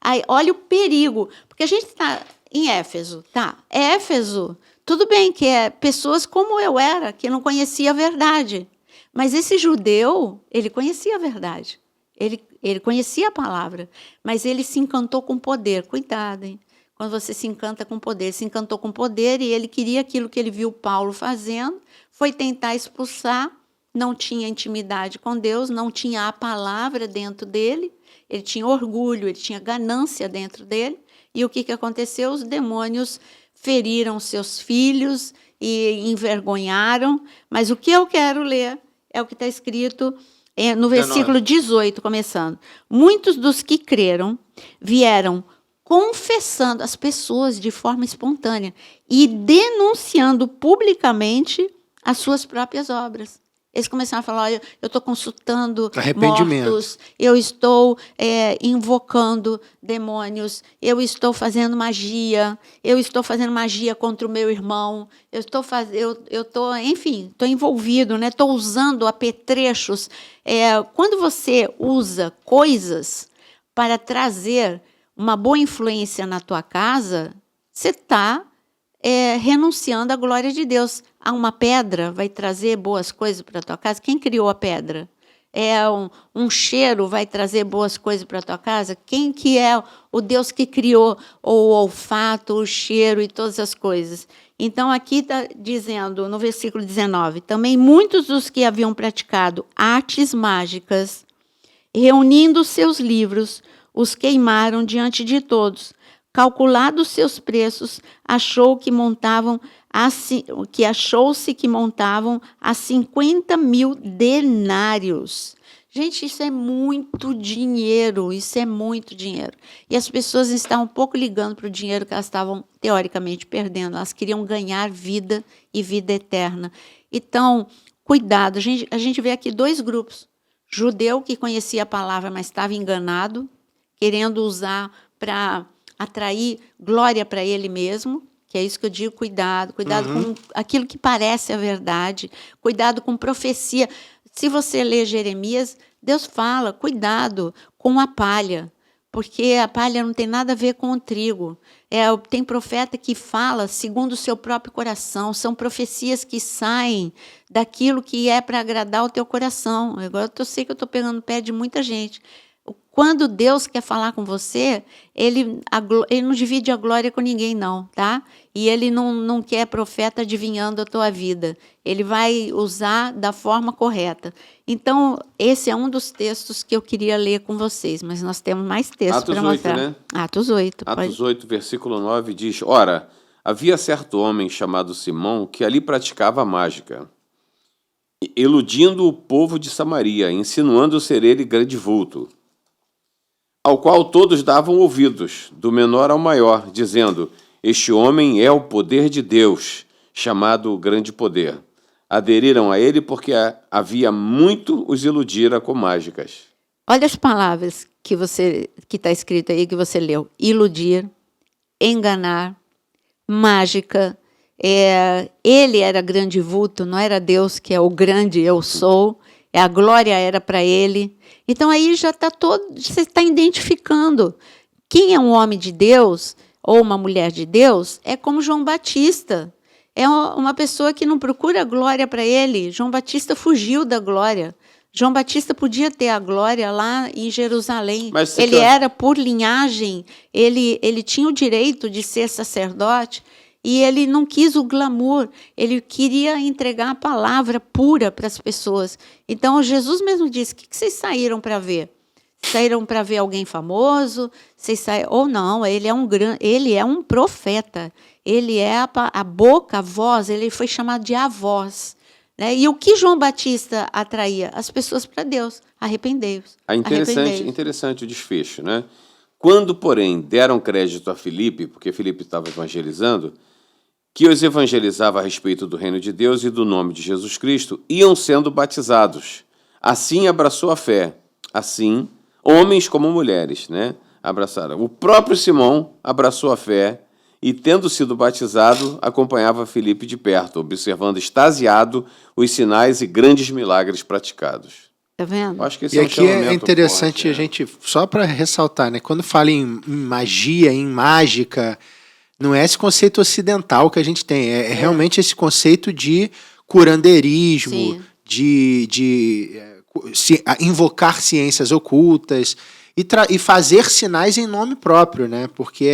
Aí, olha o perigo. Porque a gente está em Éfeso, tá? Éfeso, tudo bem que é pessoas como eu era, que não conhecia a verdade. Mas esse judeu, ele conhecia a verdade. Ele conhecia a palavra. Mas ele se encantou com poder. Cuidado, hein? Quando você se encanta com poder, se encantou com poder e ele queria aquilo que ele viu Paulo fazendo, foi tentar expulsar, não tinha intimidade com Deus, não tinha a palavra dentro dele, ele tinha orgulho, ele tinha ganância dentro dele, e o que aconteceu? Os demônios feriram seus filhos e envergonharam, mas o que eu quero ler é o que está escrito no versículo 18, começando. Muitos dos que creram vieram confessando as pessoas de forma espontânea e denunciando publicamente as suas próprias obras. Eles começaram a falar, olha, eu estou consultando Arrependimento. mortos, eu estou invocando demônios, eu estou fazendo magia contra o meu irmão, enfim, estou envolvido, né? Estou usando apetrechos. Quando você usa coisas para trazer uma boa influência na tua casa, você está renunciando à glória de Deus. Uma pedra vai trazer boas coisas para a tua casa? Quem criou a pedra? Um cheiro vai trazer boas coisas para a tua casa? Quem que é o Deus que criou o olfato, o cheiro e todas as coisas? Então, aqui está dizendo, no versículo 19, também muitos dos que haviam praticado artes mágicas, reunindo seus livros, os queimaram diante de todos. Calculados seus preços, achou-se que montavam a 50 mil denários. Gente, isso é muito dinheiro, E as pessoas estavam um pouco ligando para o dinheiro que elas estavam, teoricamente, perdendo. Elas queriam ganhar vida e vida eterna. Então, cuidado. A gente vê aqui 2 grupos. Judeu que conhecia a palavra, mas estava enganado, querendo usar para atrair glória para ele mesmo, que é isso que eu digo, cuidado com aquilo que parece a verdade, cuidado com profecia. Se você lê Jeremias, Deus fala, cuidado com a palha, porque a palha não tem nada a ver com o trigo. Tem profeta que fala segundo o seu próprio coração, são profecias que saem daquilo que é para agradar o teu coração. Agora eu sei que eu estou pegando no pé de muita gente. Quando Deus quer falar com você, ele não divide a glória com ninguém, não, tá? E ele não quer profeta adivinhando a tua vida. Ele vai usar da forma correta. Então, esse é um dos textos que eu queria ler com vocês, mas nós temos mais textos para mostrar. Atos 8, né? Atos 8. Atos 8, versículo 9, diz, ora, havia certo homem chamado Simão que ali praticava mágica, iludindo o povo de Samaria, insinuando ser ele grande vulto, ao qual todos davam ouvidos, do menor ao maior, dizendo, este homem é o poder de Deus, chamado grande poder. Aderiram a ele porque havia muito os iludira com mágicas. Olha as palavras que está escrito aí, que você leu. Iludir, enganar, mágica. Ele era grande vulto, não era Deus que é o grande eu sou. A glória era para ele. Então, aí já está você está identificando. Quem é um homem de Deus ou uma mulher de Deus é como João Batista. É uma pessoa que não procura glória para ele. João Batista fugiu da glória. João Batista podia ter a glória lá em Jerusalém. Mas ele era por linhagem, ele tinha o direito de ser sacerdote. E ele não quis o glamour, ele queria entregar a palavra pura para as pessoas. Então, Jesus mesmo disse, o que vocês saíram para ver? Saíram para ver alguém famoso? Ou não, ele é um profeta. Ele é a boca, a voz, ele foi chamado de a voz. Né? E o que João Batista atraía? As pessoas para Deus. Arrependei-vos. Interessante o desfecho, né? Quando, porém, deram crédito a Filipe, porque Filipe estava evangelizando, que os evangelizava a respeito do reino de Deus e do nome de Jesus Cristo, iam sendo batizados. Assim abraçou a fé. Assim, homens como mulheres, né, abraçaram. O próprio Simão abraçou a fé e, tendo sido batizado, acompanhava Filipe de perto, observando extasiado os sinais e grandes milagres praticados. Tá vendo? Acho que esse e é um aqui é interessante forte, a gente, só para ressaltar, né, quando fala em magia, em mágica, não é esse conceito ocidental que a gente tem, é realmente esse conceito de curandeirismo, de invocar ciências ocultas e fazer sinais em nome próprio, né? Porque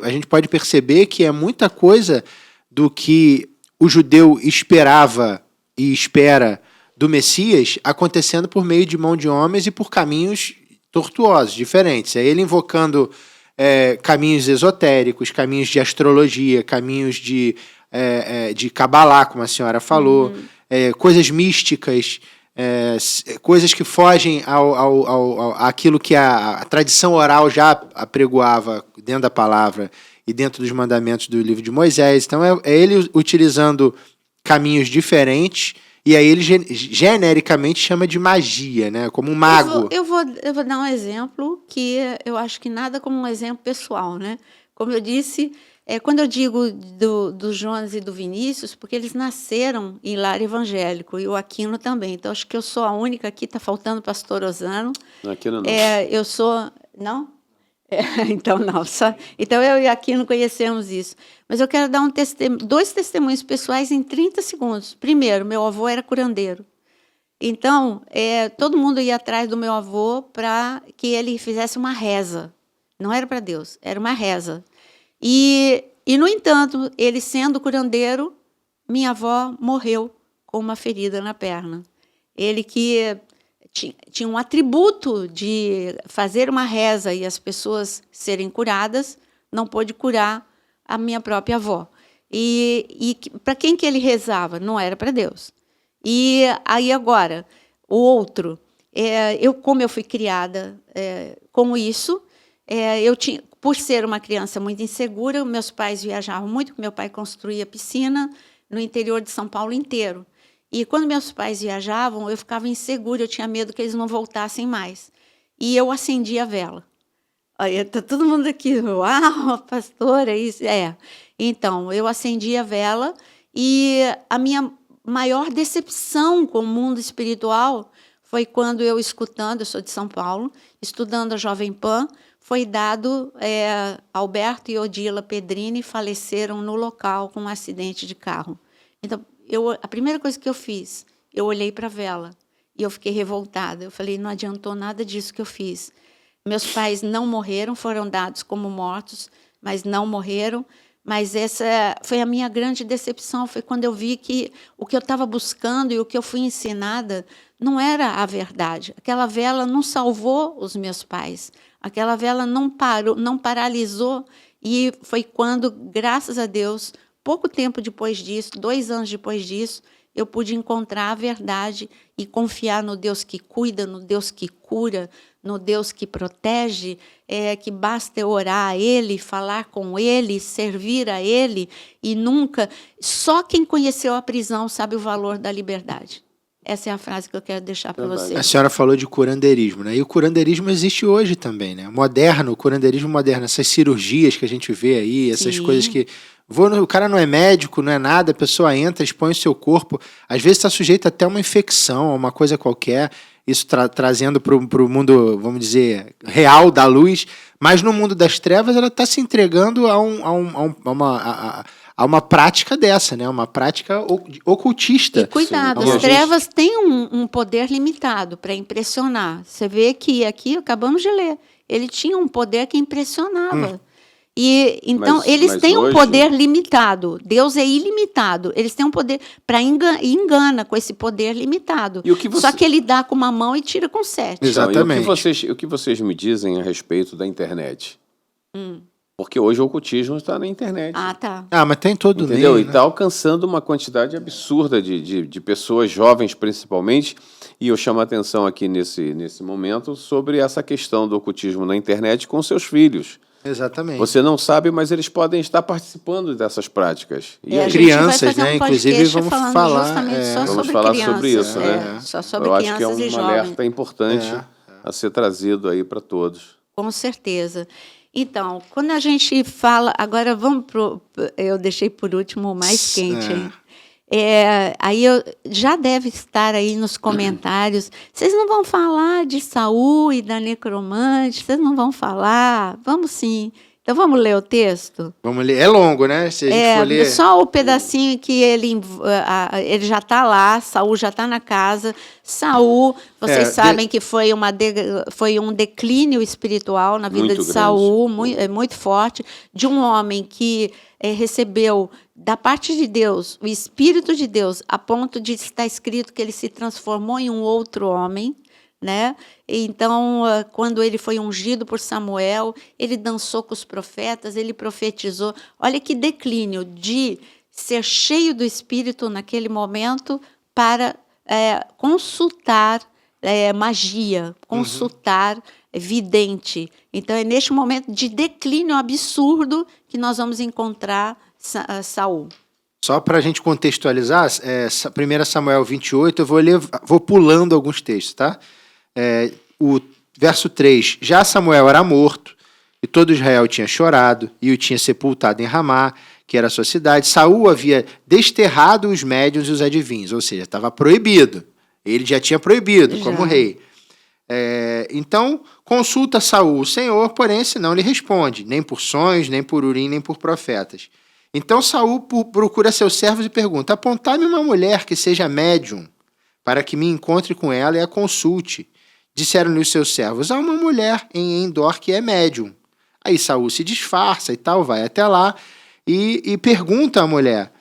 a gente pode perceber que é muita coisa do que o judeu esperava e espera do Messias acontecendo por meio de mão de homens e por caminhos tortuosos, diferentes. É ele invocando caminhos esotéricos, caminhos de astrologia, caminhos de cabalá, como a senhora falou, coisas místicas, coisas que fogem àquilo que a tradição oral já apregoava dentro da palavra e dentro dos mandamentos do livro de Moisés. Então, é ele utilizando caminhos diferentes E aí ele genericamente chama de magia, né? Como um mago. Eu vou dar um exemplo que eu acho que nada como um exemplo pessoal, né? Como eu disse, quando eu digo do Jonas e do Vinícius, porque eles nasceram em lar evangélico, e o Aquino também. Então, acho que eu sou a única aqui, está faltando o pastor Osano. Aquino não. Eu sou... Não? Então, não. Então, eu e Aquino conhecemos isso. Mas eu quero dar dois testemunhos pessoais em 30 segundos. Primeiro, meu avô era curandeiro. Então, todo mundo ia atrás do meu avô para que ele fizesse uma reza. Não era para Deus, era uma reza. E, no entanto, ele sendo curandeiro, minha avó morreu com uma ferida na perna. Ele que tinha um atributo de fazer uma reza e as pessoas serem curadas, não pôde curar a minha própria avó. E para quem que ele rezava? Não era para Deus. E aí agora, o outro, como eu fui criada com isso, por ser uma criança muito insegura, meus pais viajavam muito, meu pai construía piscina no interior de São Paulo inteiro. E quando meus pais viajavam, eu ficava insegura, eu tinha medo que eles não voltassem mais. E eu acendia a vela. Aí está todo mundo aqui, uau, pastora, isso. Então, eu acendia a vela e a minha maior decepção com o mundo espiritual foi quando eu sou de São Paulo, estudando a Jovem Pan, foi dado, Alberto e Odila Pedrini faleceram no local com um acidente de carro. Então, a primeira coisa que eu fiz, eu olhei para a vela e eu fiquei revoltada. Eu falei, não adiantou nada disso que eu fiz. Meus pais não morreram, foram dados como mortos, mas não morreram. Mas essa foi a minha grande decepção, foi quando eu vi que o que eu estava buscando e o que eu fui ensinada não era a verdade. Aquela vela não salvou os meus pais, aquela vela não paralisou, e foi quando, graças a Deus, pouco tempo depois disso, 2 anos depois disso, eu pude encontrar a verdade e confiar no Deus que cuida, no Deus que cura, no Deus que protege, que basta eu orar a Ele, falar com Ele, servir a Ele, e nunca... Só quem conheceu a prisão sabe o valor da liberdade. Essa é a frase que eu quero deixar para vocês. A senhora falou de curandeirismo, né? E o curandeirismo existe hoje também, né? O curandeirismo moderno, essas cirurgias que a gente vê aí, essas coisas que... O cara não é médico, não é nada, a pessoa entra, expõe o seu corpo, às vezes está sujeito até a uma infecção, a uma coisa qualquer, isso trazendo para o mundo, vamos dizer, real da luz, mas no mundo das trevas ela está se entregando a uma prática dessa, né? Uma prática ocultista. E cuidado, as trevas têm um poder limitado para impressionar. Você vê que aqui, acabamos de ler, ele tinha um poder que impressionava. E então eles têm um poder limitado. Deus é ilimitado. Eles têm um poder para engana com esse poder limitado. Só que ele dá com uma mão e tira com 7. Exatamente. O que vocês me dizem a respeito da internet? Porque hoje o ocultismo está na internet. Ah, tá. Mas tem todo entendeu? meio, E está alcançando uma quantidade absurda de pessoas jovens, principalmente. E eu chamo a atenção aqui nesse momento sobre essa questão do ocultismo na internet com seus filhos. Exatamente. Você não sabe, mas eles podem estar participando dessas práticas. E crianças, né? Inclusive, vamos falar sobre isso, né? Só sobre eu crianças acho que é um alerta importante a ser trazido aí para todos. Com certeza. Então, quando a gente fala... Agora, vamos para... Eu deixei por último o mais quente, hein? Aí já deve estar aí nos comentários. Vocês não vão falar de Saul e da necromante? Vocês não vão falar? Vamos sim. Então vamos ler o texto? Vamos ler. É longo, né? Se a gente for ler... Só o pedacinho que ele já está lá, Saul já está na casa. Saul, vocês sabem que foi um declínio espiritual na vida de Saul, muito forte, de um homem que recebeu da parte de Deus, o Espírito de Deus, a ponto de estar escrito que ele se transformou em um outro homem, né? Então, quando ele foi ungido por Samuel, ele dançou com os profetas, ele profetizou. Olha que declínio de ser cheio do Espírito naquele momento para consultar magia, consultar vidente. Então, é neste momento de declínio absurdo que nós vamos encontrar Saul. Só para a gente contextualizar, 1 Samuel 28, eu vou pulando alguns textos, tá? O verso 3, já Samuel era morto, e todo Israel tinha chorado, e o tinha sepultado em Ramá, que era a sua cidade. Saul havia desterrado os médiuns e os adivinhos, ou seja, estava proibido. Ele já tinha proibido, como rei. Então, consulta Saul o Senhor, porém esse não lhe responde, nem por sonhos, nem por urim, nem por profetas. Então Saul procura seus servos e pergunta: apontai-me uma mulher que seja médium, para que me encontre com ela e a consulte. Disseram-lhe os seus servos: há uma mulher em Endor que é médium. Aí Saul se disfarça e tal, vai até lá e pergunta à mulher: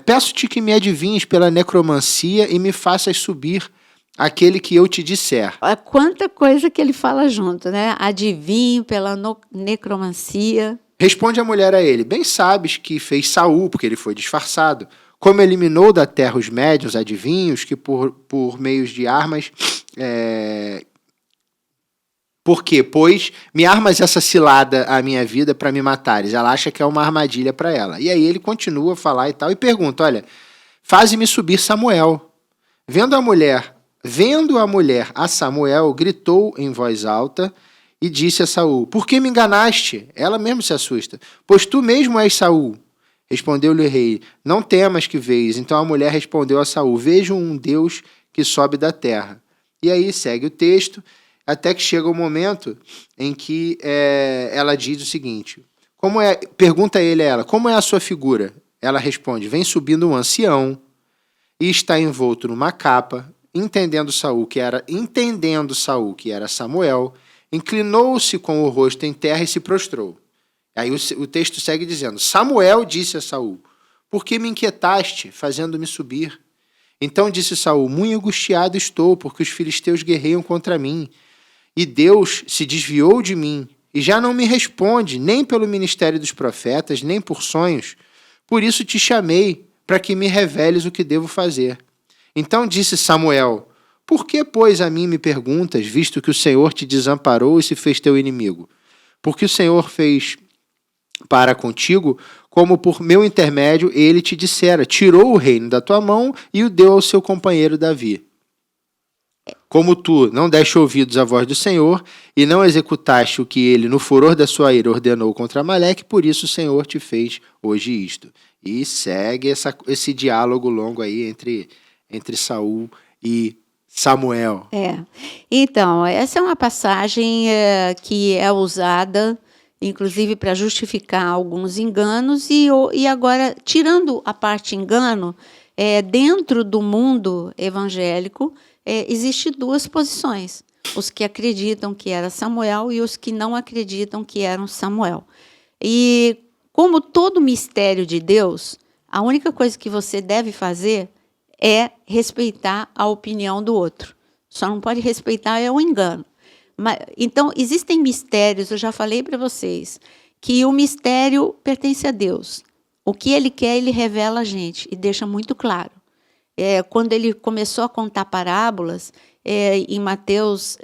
peço-te que me adivinhes pela necromancia e me faças subir aquele que eu te disser. Quanta coisa que ele fala junto, né? Adivinho pela necromancia. Responde a mulher a ele: bem sabes que fez Saul, porque ele foi disfarçado, como eliminou da terra os médiuns, adivinhos, que por meios de armas... Por quê? Pois me armas essa cilada à minha vida para me matares. Ela acha que é uma armadilha para ela. E aí ele continua a falar e tal, e pergunta: olha, faze-me subir Samuel. Vendo a mulher a Samuel, gritou em voz alta e disse a Saul: por que me enganaste? Ela mesmo se assusta. Pois tu mesmo és Saul. Respondeu-lhe o rei: não temas que vês. Então a mulher respondeu a Saul: vejo um Deus que sobe da terra. E aí segue o texto, até que chega o momento em que ela diz o seguinte: pergunta ele a ela: como é a sua figura? Ela responde: vem subindo um ancião e está envolto numa capa. Entendendo Saul que era Samuel, inclinou-se com o rosto em terra e se prostrou. Aí o texto segue dizendo: Samuel disse a Saul: por que me inquietaste, fazendo-me subir? Então disse Saul: muito angustiado estou, porque os filisteus guerreiam contra mim, e Deus se desviou de mim, e já não me responde, nem pelo ministério dos profetas, nem por sonhos. Por isso te chamei, para que me reveles o que devo fazer. Então disse Samuel: por que, pois, a mim me perguntas, visto que o Senhor te desamparou e se fez teu inimigo? Porque o Senhor fez para contigo, como por meu intermédio ele te dissera: tirou o reino da tua mão e o deu ao seu companheiro Davi. Como tu não deste ouvidos à voz do Senhor e não executaste o que ele, no furor da sua ira, ordenou contra Amaleque, por isso o Senhor te fez hoje isto. E segue esse diálogo longo aí entre Saul e Samuel. Então, essa é uma passagem que é usada, inclusive, para justificar alguns enganos, e agora, tirando a parte engano, dentro do mundo evangélico, existem duas posições: os que acreditam que era Samuel e os que não acreditam que era Samuel. E, como todo mistério de Deus, a única coisa que você deve fazer é respeitar a opinião do outro. Só não pode respeitar o engano. Então, existem mistérios, eu já falei para vocês, que o mistério pertence a Deus. O que ele quer, ele revela a gente e deixa muito claro. Quando ele começou a contar parábolas, em Mateus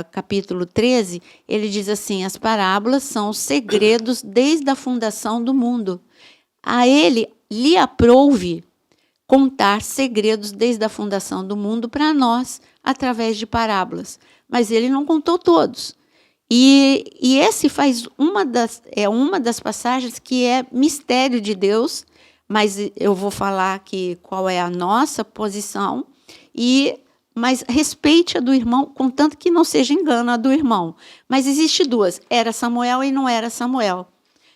capítulo 13, ele diz assim: as parábolas são os segredos desde a fundação do mundo. A ele lhe aprouve contar segredos desde a fundação do mundo para nós, através de parábolas. Mas ele não contou todos. E esse faz uma das passagens que é mistério de Deus, mas eu vou falar aqui qual é a nossa posição, mas respeite a do irmão, contanto que não seja engano a do irmão. Mas existe duas: era Samuel e não era Samuel.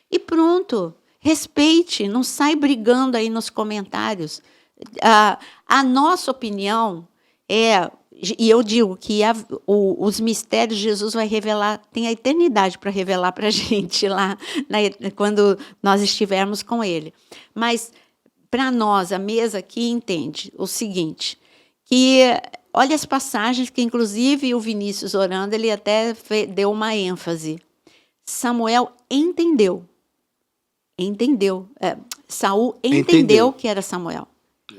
E pronto, respeite, não sai brigando aí nos comentários. A nossa opinião e eu digo que os mistérios Jesus vai revelar, tem a eternidade para revelar para a gente lá, quando nós estivermos com ele. Mas, para nós, a mesa aqui entende o seguinte, que olha as passagens que, inclusive, o Vinícius orando, ele até deu uma ênfase. Samuel entendeu. Saul entendeu que era Samuel.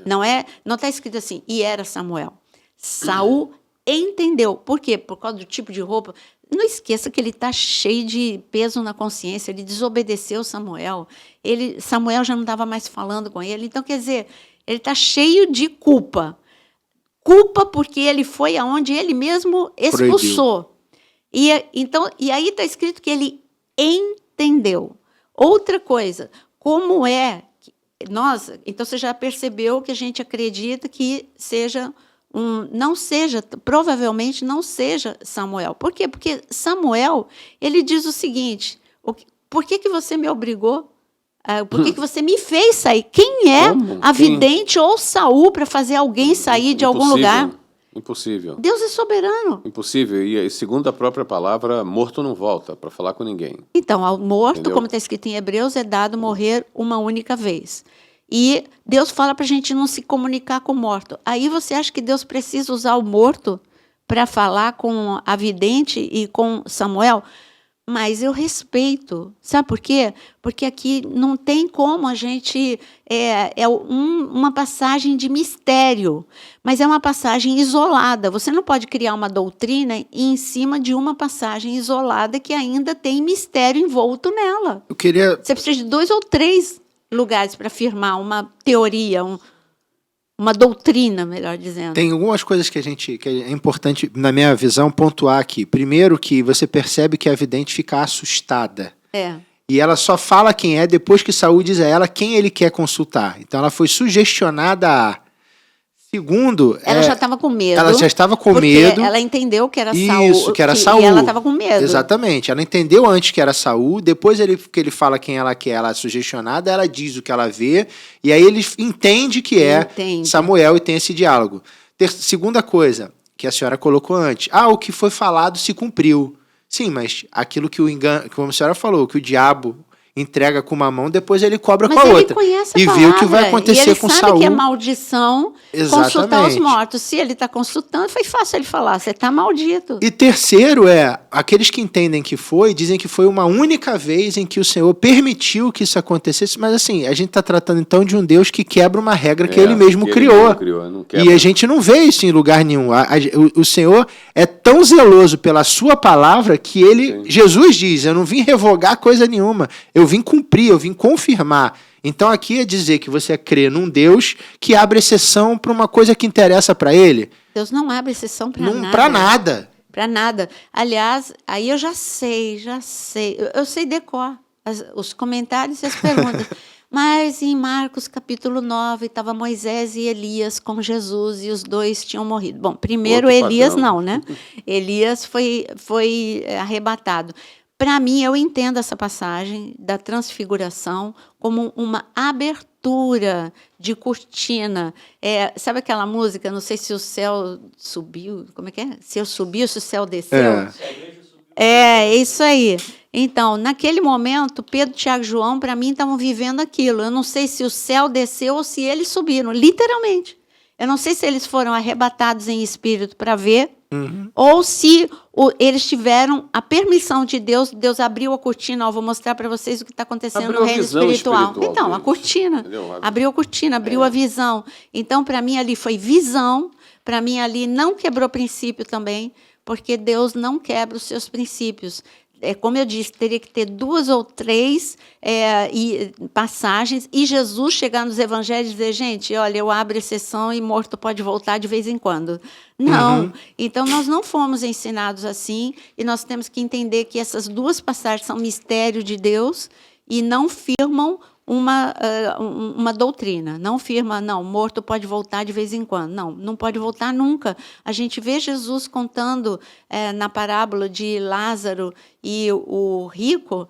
Não está escrito assim, e era Samuel. Saul entendeu. Por quê? Por causa do tipo de roupa. Não esqueça que ele está cheio de peso na consciência, ele desobedeceu Samuel, Samuel já não estava mais falando com ele, então, quer dizer, ele está cheio de culpa. Culpa porque ele foi aonde ele mesmo expulsou. E aí está escrito que ele entendeu. Outra coisa, como é que nós... Então, você já percebeu que a gente acredita que provavelmente não seja Samuel. Por quê? Porque Samuel, ele diz o seguinte, por que você me obrigou? Por que você me fez sair? Quem é a vidente ou Saul para fazer alguém sair de algum lugar? Impossível. Deus é soberano. Impossível. E segundo a própria palavra, morto não volta para falar com ninguém. Então, ao morto, Entendeu? como está escrito em Hebreus, é dado morrer uma única vez. E Deus fala para a gente não se comunicar com o morto. Aí você acha que Deus precisa usar o morto para falar com a vidente e com Samuel? Mas eu respeito. Sabe por quê? Porque aqui não tem como a gente... uma passagem de mistério, mas é uma passagem isolada. Você não pode criar uma doutrina em cima de uma passagem isolada que ainda tem mistério envolto nela. Você precisa de 2 ou 3 lugares para afirmar uma teoria, uma doutrina, melhor dizendo. Tem algumas coisas que é importante, na minha visão, pontuar aqui. Primeiro, que você percebe que a vidente fica assustada. E ela só fala quem é depois que Saul diz a ela quem ele quer consultar. Então, ela foi sugestionada a... Segundo... Ela já estava com medo. Ela já estava com medo. Ela entendeu que era Saul. Isso, que era Saul. E ela estava com medo. Exatamente. Ela entendeu antes que era Saul. Depois que ele fala quem ela quer, ela é sugestionada, ela diz o que ela vê. E aí ele entende que é Samuel e tem esse diálogo. Segunda coisa, que a senhora colocou antes. O que foi falado se cumpriu. Sim, mas aquilo que como a senhora falou, que o diabo entrega com uma mão, depois ele cobra com a outra. E viu o que vai acontecer com Saul. Ele sabe que é maldição consultar os mortos. Se ele está consultando, foi fácil ele falar, você está maldito. E terceiro aqueles que entendem que dizem que foi uma única vez em que o Senhor permitiu que isso acontecesse, mas assim, a gente está tratando então de um Deus que quebra uma regra que ele mesmo criou. E a gente não vê isso em lugar nenhum. O Senhor é tão zeloso pela sua palavra que Jesus diz, eu não vim revogar coisa nenhuma, eu vim cumprir, eu vim confirmar. Então aqui é dizer que você crê num Deus que abre exceção para uma coisa que interessa para ele. Deus não abre exceção para nada. Para nada. Para nada. Aliás, aí eu já sei. Eu sei decor os comentários e as perguntas. Mas em Marcos capítulo 9, estava Moisés e Elias com Jesus e os dois tinham morrido. Bom, primeiro Elias não, né? Elias foi arrebatado. Para mim, eu entendo essa passagem da transfiguração como uma abertura de cortina. Sabe aquela música, não sei se o céu subiu, como é que é? Se eu subi, se o céu desceu. É isso aí. Então, naquele momento, Pedro, Tiago e João, para mim, estavam vivendo aquilo. Eu não sei se o céu desceu ou se eles subiram, literalmente. Eu não sei se eles foram arrebatados em espírito para ver, ou se eles tiveram a permissão de Deus. Deus abriu a cortina. Vou mostrar para vocês o que está acontecendo no reino espiritual. Então, a cortina. Entendeu? Abriu a cortina, abriu a visão. Então, para mim, ali foi visão. Para mim, ali não quebrou princípio também, porque Deus não quebra os seus princípios. Como eu disse, teria que ter 2 ou 3 passagens e Jesus chegar nos evangelhos e dizer, gente, olha, eu abro exceção e morto pode voltar de vez em quando. Não. Então, nós não fomos ensinados assim e nós temos que entender que essas 2 passagens são mistério de Deus e não firmam uma doutrina. Não firma, não, morto pode voltar de vez em quando. Não pode voltar nunca. A gente vê Jesus contando na parábola de Lázaro e o rico,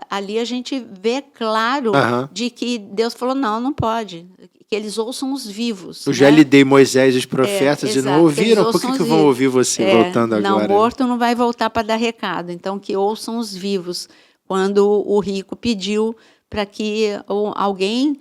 ali a gente vê claro de que Deus falou, não pode, que eles ouçam os vivos. Eu já lhe dei Moisés e os profetas e não ouviram, por que vão ouvir você voltando agora? Não, morto não vai voltar para dar recado, então que ouçam os vivos, quando o rico pediu para que alguém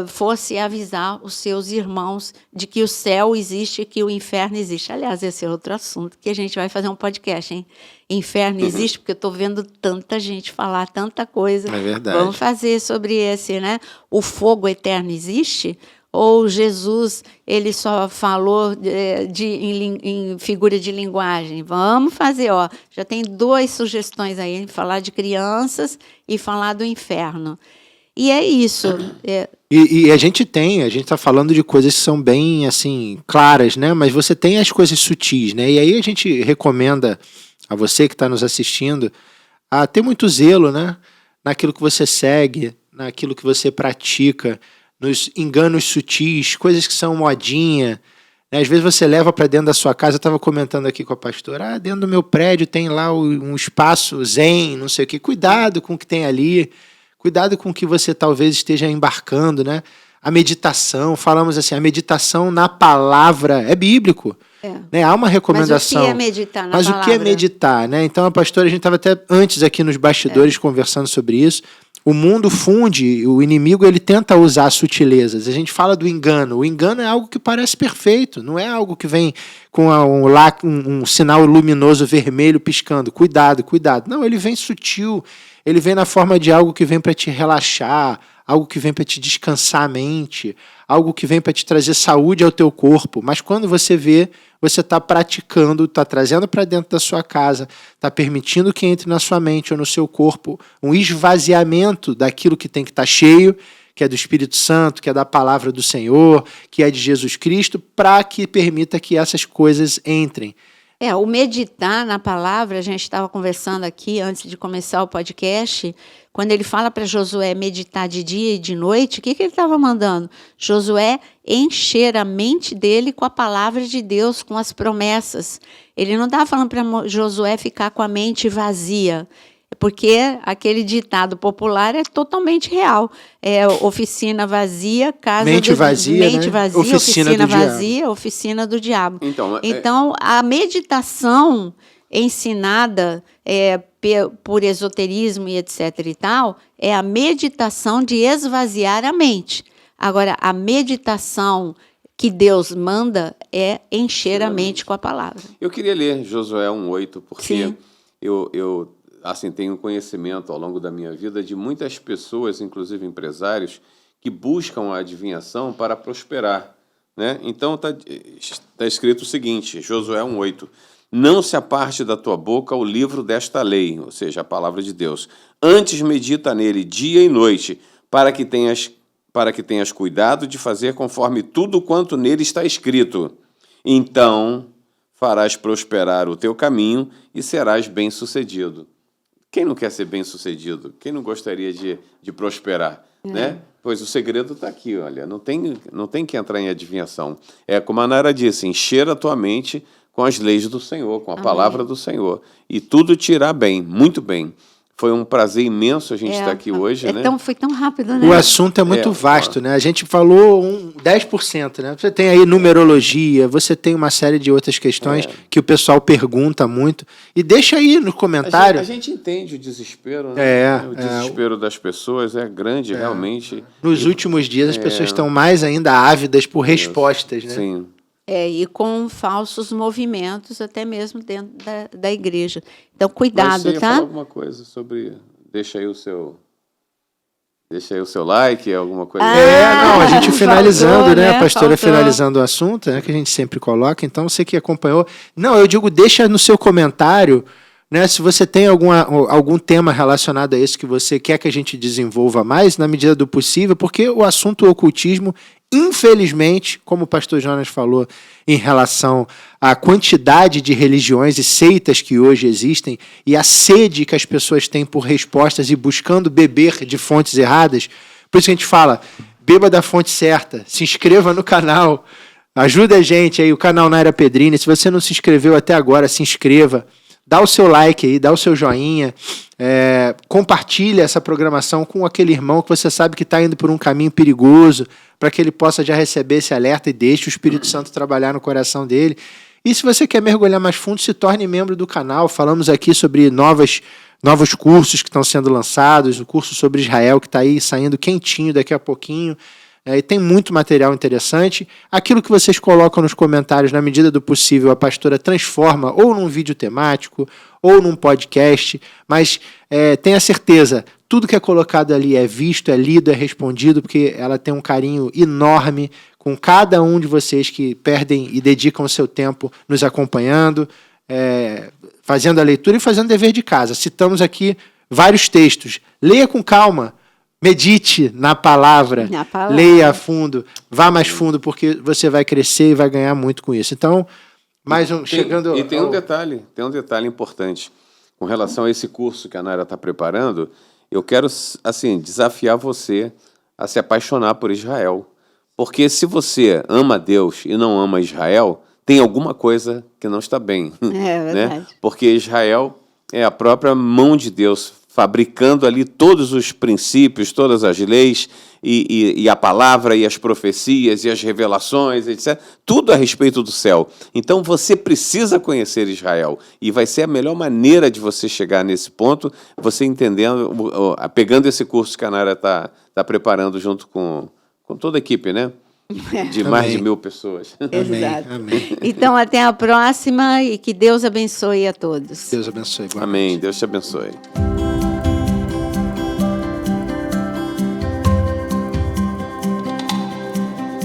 fosse avisar os seus irmãos de que o céu existe e que o inferno existe. Aliás, esse é outro assunto que a gente vai fazer um podcast, hein? Inferno existe, porque eu estou vendo tanta gente falar tanta coisa. É verdade. Vamos fazer sobre esse, né? O fogo eterno existe? ou Jesus ele só falou em figura de linguagem. Vamos fazer, ó, já tem 2 sugestões aí, falar de crianças e falar do inferno. E é isso. E a gente está falando de coisas que são bem assim claras, né? Mas você tem as coisas sutis, né? E aí a gente recomenda a você que está nos assistindo a ter muito zelo, né? Naquilo que você segue, naquilo que você pratica, nos enganos sutis, coisas que são modinha. Né? Às vezes você leva para dentro da sua casa, eu estava comentando aqui com a pastora, dentro do meu prédio tem lá um espaço zen, não sei o quê. Cuidado com o que tem ali, cuidado com o que você talvez esteja embarcando, né? A meditação, falamos assim, a meditação na palavra é bíblico. Né? Há uma recomendação. Mas o que é meditar na palavra? Mas o que é meditar? Né? Então a pastora, a gente estava até antes aqui nos bastidores conversando sobre isso. O mundo funde, o inimigo ele tenta usar sutilezas. A gente fala do engano. O engano é algo que parece perfeito, não é algo que vem com um sinal luminoso vermelho piscando. Cuidado, cuidado. Não, ele vem sutil, ele vem na forma de algo que vem para te relaxar, algo que vem para te descansar a mente, algo que vem para te trazer saúde ao teu corpo. Mas quando você vê, você está praticando, está trazendo para dentro da sua casa, está permitindo que entre na sua mente ou no seu corpo um esvaziamento daquilo que tem que estar cheio, que é do Espírito Santo, que é da palavra do Senhor, que é de Jesus Cristo, para que permita que essas coisas entrem. O meditar na palavra, a gente estava conversando aqui antes de começar o podcast, quando ele fala para Josué meditar de dia e de noite, o que ele estava mandando? Josué encher a mente dele com a palavra de Deus, com as promessas. Ele não estava falando para Josué ficar com a mente vazia, porque aquele ditado popular é totalmente real. Oficina vazia, casa mente vazia, mente né? vazia, oficina vazia, oficina do diabo. Então a meditação ensinada por esoterismo e etc. e tal, é a meditação de esvaziar a mente. Agora, a meditação que Deus manda é encher a mente com a palavra. Eu queria ler Josué 1:8, porque Sim. eu assim, tenho conhecimento ao longo da minha vida de muitas pessoas, inclusive empresários, que buscam a adivinhação para prosperar. Né? Então, está escrito o seguinte, Josué 1:8. Não se aparte da tua boca o livro desta lei, ou seja, a palavra de Deus. Antes medita nele dia e noite, para que tenhas cuidado de fazer conforme tudo quanto nele está escrito. Então farás prosperar o teu caminho e serás bem-sucedido. Quem não quer ser bem-sucedido? Quem não gostaria de prosperar? Né? Pois o segredo está aqui, olha, não tem que entrar em adivinhação. É como a Nara disse, encher a tua mente com as leis do Senhor, com a palavra do Senhor. E tudo te irá bem, muito bem. Foi um prazer imenso a gente estar aqui hoje, né? Foi tão rápido, né? O assunto é muito vasto, né? A gente falou 10%, né? Você tem aí numerologia, você tem uma série de outras questões que o pessoal pergunta muito. E deixa aí no comentário. A gente entende o desespero, né? O desespero das pessoas é grande, realmente. Nos últimos dias as pessoas estão mais ainda ávidas por respostas, né? Sim. E com falsos movimentos, até mesmo dentro da igreja. Então, cuidado, Mas você ia tá? falar alguma coisa sobre... Deixa aí o seu like, alguma coisa. A gente finalizando, faltou, né? A pastora faltou. finalizando o assunto, né? Que a gente sempre coloca. Então, você que acompanhou... Não, eu digo, deixa no seu comentário, né? Se você tem algum tema relacionado a isso que você quer que a gente desenvolva mais, na medida do possível, porque o assunto ocultismo, infelizmente, como o pastor Jonas falou, em relação à quantidade de religiões e seitas que hoje existem e a sede que as pessoas têm por respostas e buscando beber de fontes erradas, por isso que a gente fala, beba da fonte certa, se inscreva no canal, ajuda a gente aí, o canal Naira Pedrini, se você não se inscreveu até agora, se inscreva, dá o seu like aí, dá o seu joinha, compartilha essa programação com aquele irmão que você sabe que está indo por um caminho perigoso, para que ele possa já receber esse alerta e deixe o Espírito Santo trabalhar no coração dele. E se você quer mergulhar mais fundo, se torne membro do canal. Falamos aqui sobre novos cursos que estão sendo lançados, o curso sobre Israel que está aí saindo quentinho daqui a pouquinho. E tem muito material interessante. Aquilo que vocês colocam nos comentários, na medida do possível, a pastora transforma ou num vídeo temático ou num podcast, mas tenha certeza, tudo que é colocado ali é visto, é lido, é respondido, porque ela tem um carinho enorme com cada um de vocês que perdem e dedicam o seu tempo nos acompanhando, fazendo a leitura e fazendo o dever de casa. Citamos aqui vários textos. Leia com calma, medite na palavra, leia a fundo, vá mais fundo, porque você vai crescer e vai ganhar muito com isso. Então, tem um detalhe importante. Com relação a esse curso que a Naira está preparando, eu quero, assim, desafiar você a se apaixonar por Israel. Porque se você ama Deus e não ama Israel, tem alguma coisa que não está bem. É verdade. Né? Porque Israel é a própria mão de Deus, fabricando ali todos os princípios, todas as leis, e a palavra, e as profecias, e as revelações, etc. Tudo a respeito do céu. Então, você precisa conhecer Israel. E vai ser a melhor maneira de você chegar nesse ponto, você entendendo, pegando esse curso que a Naira está preparando junto com toda a equipe, né? De mais de 1.000 pessoas. Exato. Amém. Então, até a próxima e que Deus abençoe a todos. Deus abençoe. Amém. Deus te abençoe.